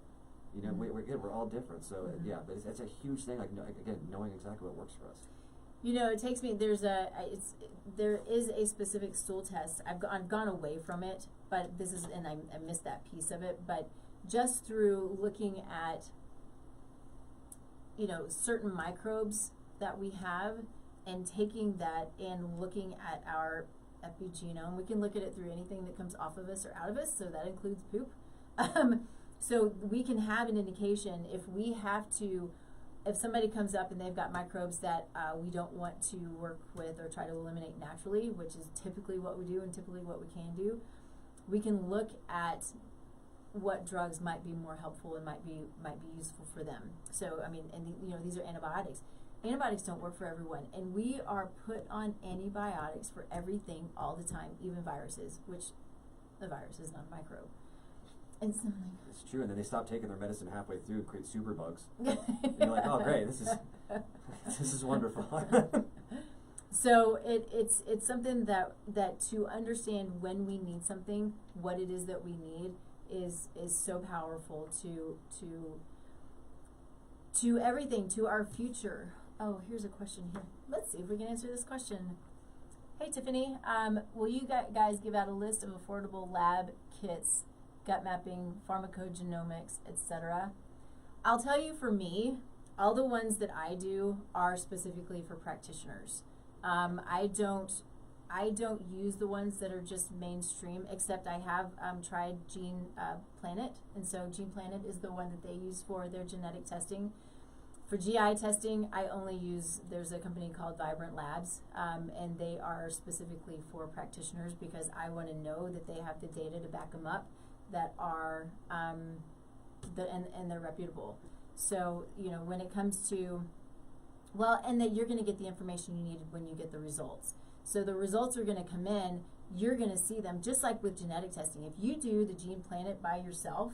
You know, we're all different. So but it's a huge thing. Like, again, knowing exactly what works for us. You know, it takes me. There is a specific stool test. I've gone away from it, but this is, and I missed that piece of it. But just through looking at, you know, certain microbes that we have, and taking that and looking at our epigenome, we can look at it through anything that comes off of us or out of us. So that includes poop. So we can have an indication if somebody comes up and they've got microbes that we don't want to work with or try to eliminate naturally, which is typically what we do and typically what we can do, we can look at what drugs might be more helpful and might be useful for them. So, I mean, and you know, these are antibiotics. Antibiotics don't work for everyone, and we are put on antibiotics for everything all the time, even viruses, which a virus is not a microbe. And it's true, and then they stop taking their medicine halfway through and create super bugs. And you're like, oh great, this is wonderful. So it's something that to understand when we need something, what it is that we need, is so powerful to everything, to our future. Oh, here's a question here. Let's see if we can answer this question. Hey Tiffany, will you guys give out a list of affordable lab kits, gut mapping, pharmacogenomics, etc.? I'll tell you, for me, all the ones that I do are specifically for practitioners. I don't use the ones that are just mainstream, except I have tried Gene Planet, and so Gene Planet is the one that they use for their genetic testing. For GI testing, I only use, there's a company called Vibrant Labs, and they are specifically for practitioners, because I want to know that they have the data to back them up, that are and they're reputable. So, you know, when it comes to, well, and that you're going to get the information you needed when you get the results. So the results are going to come in, you're going to see them, just like with genetic testing. If you do the Gene Planet by yourself,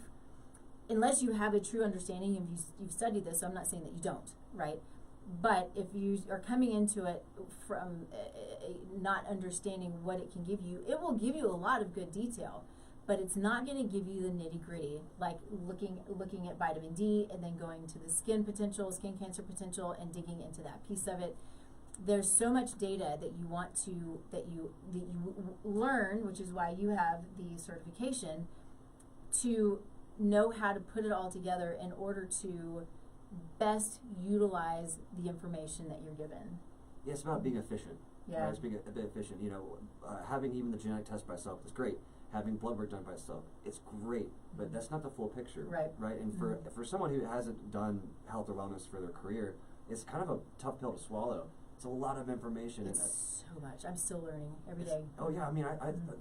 unless you have a true understanding, and you've studied this, so I'm not saying that you don't, right? But if you are coming into it from not understanding what it can give you, it will give you a lot of good detail, but it's not going to give you the nitty gritty, like looking at vitamin D and then going to the skin cancer potential, and digging into that piece of it. There's so much data that you want to that you learn, which is why you have the certification, to know how to put it all together in order to best utilize the information that you're given. Yeah, it's about being efficient. Yeah. Right? It's being a bit efficient. You know, having even the genetic test by itself is great. Having blood work done by itself, it's great, but that's not the full picture. Right. Right. And for someone who hasn't done health or wellness for their career, it's kind of a tough pill to swallow. It's a lot of information. It's so much. I'm still learning every day. Oh yeah, I mean,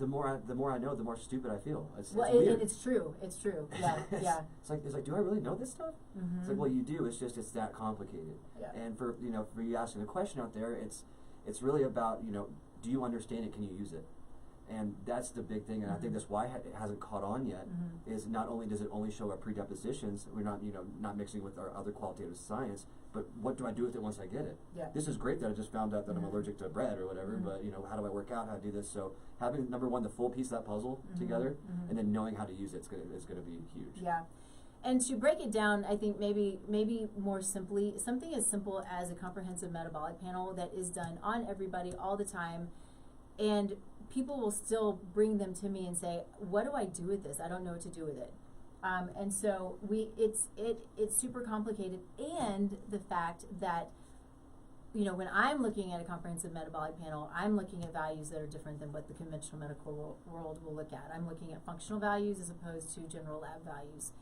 the more I know, the more stupid I feel. It's weird. And it's true. It's true. Yeah, yeah. It's like, do I really know this stuff? It's like, well, you do. It's just it's that complicated. Yeah. And for you asking the question out there, it's really about, do you understand it? Can you use it? And that's the big thing, and I think that's why it hasn't caught on yet. Is not only does it only show our predispositions, we're not mixing with our other qualitative science, but what do I do with it once I get it? Yeah. This is great that I just found out that I'm allergic to bread or whatever, but how do I work out? How to do this? So having number one, the full piece of that puzzle together, and then knowing how to use it is gonna be huge. Yeah. And to break it down, I think maybe more simply, something as simple as a comprehensive metabolic panel that is done on everybody all the time, and people will still bring them to me and say, what do I do with this? I don't know what to do with it. And so it's super complicated. And the fact that, when I'm looking at a comprehensive metabolic panel, I'm looking at values that are different than what the conventional medical world will look at. I'm looking at functional values as opposed to general lab values.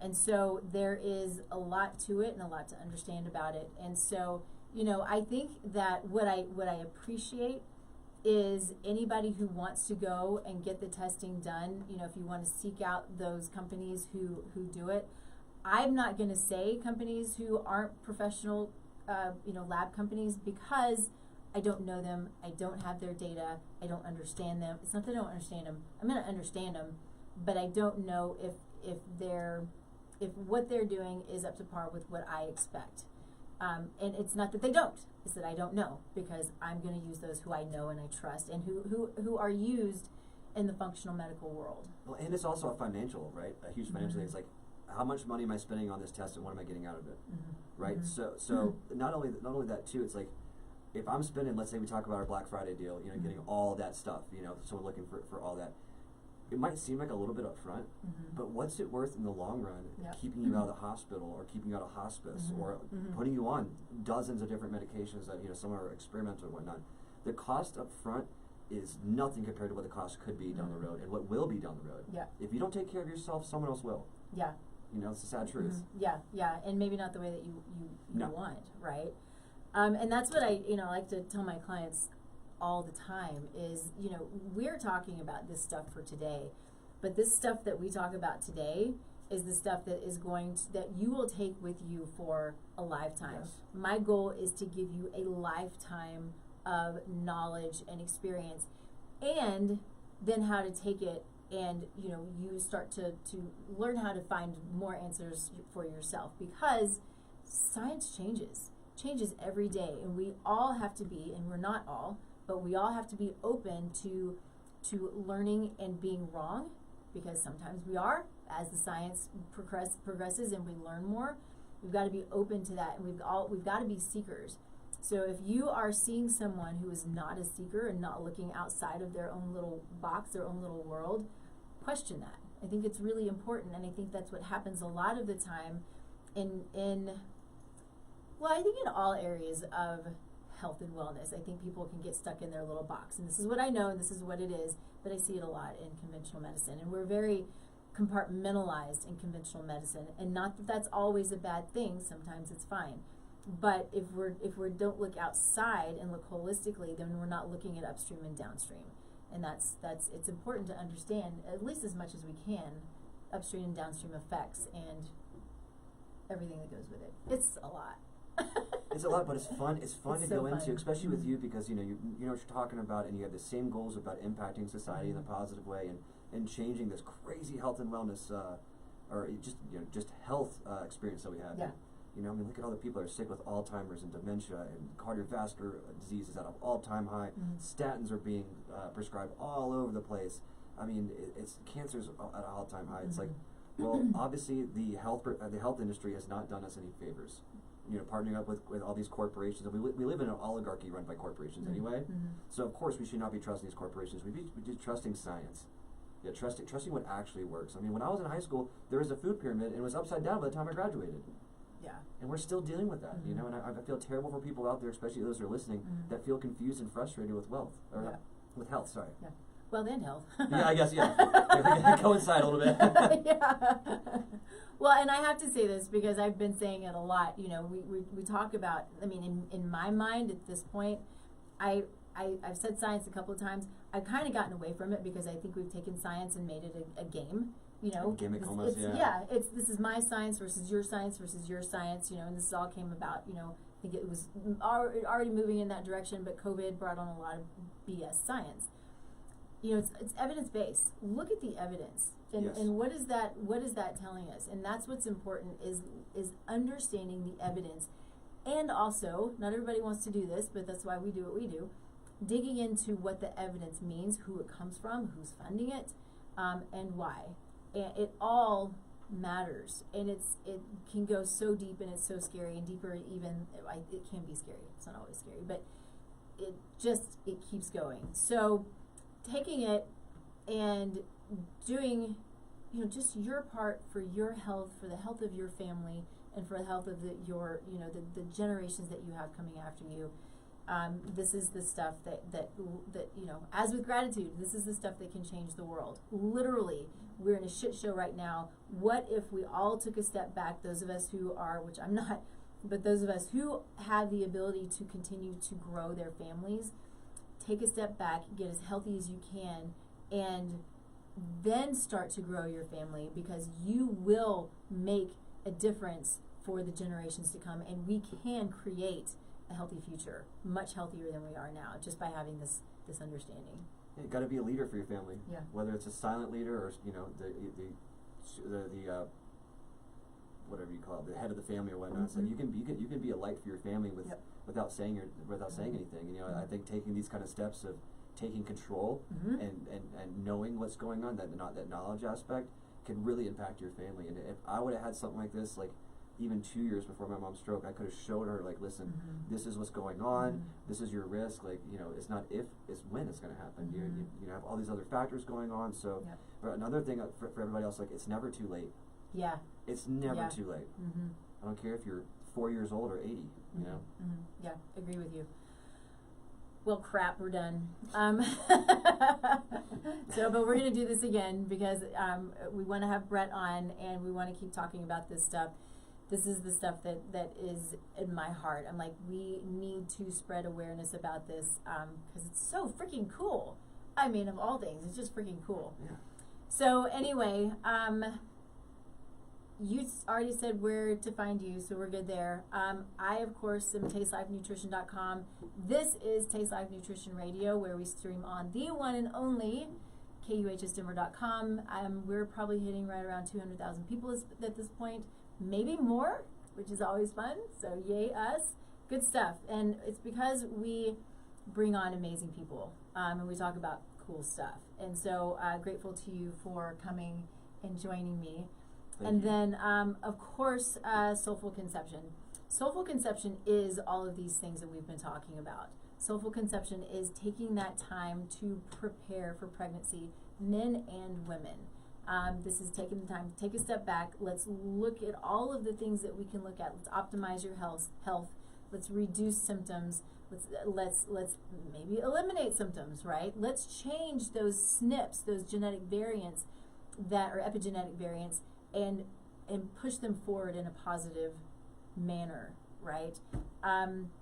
And so there is a lot to it and a lot to understand about it. And so, I think that what I appreciate is anybody who wants to go and get the testing done, if you want to seek out those companies who do it. I'm not going to say companies who aren't professional, lab companies, because I don't know them. I don't have their data. I don't understand them. It's not that I don't understand them. I'm going to understand them, but I don't know if what they're doing is up to par with what I expect. And it's not that they don't, it's that I don't know, because I'm going to use those who I know and I trust, and who are used in the functional medical world. Well, and it's also a financial, right? A huge financial thing. It's like, how much money am I spending on this test, and what am I getting out of it, right? So not only that too. It's like, if I'm spending, let's say we talk about our Black Friday deal, getting all that stuff, someone looking for all that. It might seem like a little bit up front, but what's it worth in the long run, keeping you out of the hospital, or keeping you out of hospice, or putting you on dozens of different medications that some are experimental and whatnot. The cost up front is nothing compared to what the cost could be down the road, and what will be down the road. Yeah. If you don't take care of yourself, someone else will. Yeah. It's the sad truth. Yeah, and maybe not the way that you want, right? And that's what I like to tell my clients all the time is, we're talking about this stuff for today, but this stuff that we talk about today is the stuff that is that you will take with you for a lifetime. Yes. My goal is to give you a lifetime of knowledge and experience, and then how to take it and, you start to learn how to find more answers for yourself, because science changes every day, and we all have to be, and we're not all, but we all have to be open to learning and being wrong, because sometimes we are. As the science progresses and we learn more, we've got to be open to that, and we've got to be seekers. So if you are seeing someone who is not a seeker and not looking outside of their own little box, their own little world, question that. I think it's really important, and I think that's what happens a lot of the time I think in all areas of health and wellness. I think people can get stuck in their little box, and this is what I know and this is what it is, but I see it a lot in conventional medicine, and we're very compartmentalized in conventional medicine, and not that that's always a bad thing. Sometimes it's fine, but if we don't look outside and look holistically, then we're not looking at upstream and downstream, and that's it's important to understand, at least as much as we can, upstream and downstream effects, and everything that goes with it. It's a lot. It's a lot, but it's fun. It's fun It's to so go fun. into, especially with you, because you know what you're talking about, and you have the same goals about impacting society in a positive way and changing this crazy health and wellness, or just health experience that we have. Yeah. You know, I mean, look at all the people that are sick with Alzheimer's and dementia and cardiovascular diseases at an all-time high. Statins are being prescribed all over the place. I mean, it's cancer's at an all-time high. It's like, well, obviously the health industry has not done us any favors. You know, partnering up with all these corporations. And we live in an oligarchy run by corporations anyway. So of course we should not be trusting these corporations. We be trusting science. Yeah, trusting what actually works. I mean, when I was in high school, there was a food pyramid and it was upside down by the time I graduated. Yeah. And we're still dealing with that, you know, and I feel terrible for people out there, especially those who are listening, that feel confused and frustrated with with health, sorry. Yeah. Well, then health. Yeah, I guess, yeah. Coincide a little bit. Yeah. Well, and I have to say this because I've been saying it a lot. You know, we talk about, I mean, in my mind at this point, I've said science a couple of times. I've kind of gotten away from it because I think we've taken science and made it a game. You know, gimmick almost, this is my science versus your science, you know, and this all came about, you know, I think it was already moving in that direction, but COVID brought on a lot of BS science. You know, it's evidence-based. Look at the evidence. And what is that telling us? And that's what's important is understanding the evidence. And also, not everybody wants to do this, but that's why we do what we do, digging into what the evidence means, who it comes from, who's funding it, and why. And it all matters, and it can go so deep, and it's so scary, and deeper even. It can be scary. It's not always scary, but it keeps going. So taking it and doing, you know, just your part for your health, for the health of your family, and for the health of the generations that you have coming after you. This is the stuff that you know, as with gratitude, this is the stuff that can change the world. Literally, we're in a shit show right now. What if we all took a step back, those of us who are, which I'm not, but those of us who have the ability to continue to grow their families, take a step back, get as healthy as you can, and then start to grow your family, because you will make a difference for the generations to come, and we can create a healthy future, much healthier than we are now, just by having this understanding. You got to be a leader for your family. Yeah. Whether it's a silent leader or, you know, the whatever you call it, the head of the family or whatnot. So you can be a light for your family without saying anything. And, you know, I think taking these kind of steps of taking control and knowing what's going on, that knowledge aspect, can really impact your family. And if I would have had something like this, like even 2 years before my mom's stroke, I could have showed her, like, listen, this is what's going on, this is your risk, like, you know, it's not if, it's when it's going to happen. You have all these other factors going on. So but another thing for everybody else, like, it's never too late. Yeah. It's never too late. I don't care if you're 4 years old or 80, you know? Yeah, agree with you. Well, crap, we're done. But we're going to do this again because we want to have Brett on, and we want to keep talking about this stuff. This is the stuff that is in my heart. I'm like, we need to spread awareness about this because it's so freaking cool. I mean, of all things, it's just freaking cool. Yeah. So anyway, you already said where to find you, so we're good there. I, of course, am tastelifenutrition.com. This is Taste Life Nutrition Radio, where we stream on the one and only KUHSdenver.com. We're probably hitting right around 200,000 people at this point. Maybe more, which is always fun. So yay us. Good stuff. And it's because we bring on amazing people and we talk about cool stuff. And so grateful to you for coming and joining me. Thank you. Then, of course, Soulful Conception. Soulful Conception is all of these things that we've been talking about. Soulful Conception is taking that time to prepare for pregnancy, men and women. This is taking the time to take a step back. Let's look at all of the things that we can look at. Let's optimize your health. Let's reduce symptoms. Let's maybe eliminate symptoms, right? Let's change those SNPs, those genetic variants that are epigenetic variants, and push them forward in a positive manner, right?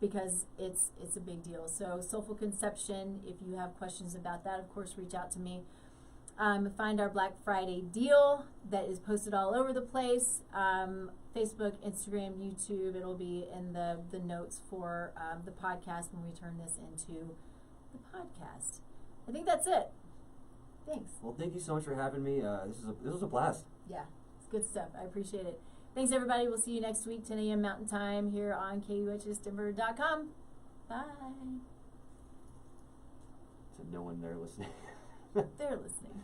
Because it's a big deal. So Soulful Conception, if you have questions about that, of course, reach out to me. Find our Black Friday deal that is posted all over the place. Facebook, Instagram, YouTube. It'll be in the notes for the podcast when we turn this into the podcast. I think that's it. Thanks. Well, thank you so much for having me. This was a blast. Yeah, it's good stuff. I appreciate it. Thanks, everybody. We'll see you next week, 10 a.m. Mountain Time, here on KUHSdenver.com. Bye. To no one there listening. They're listening.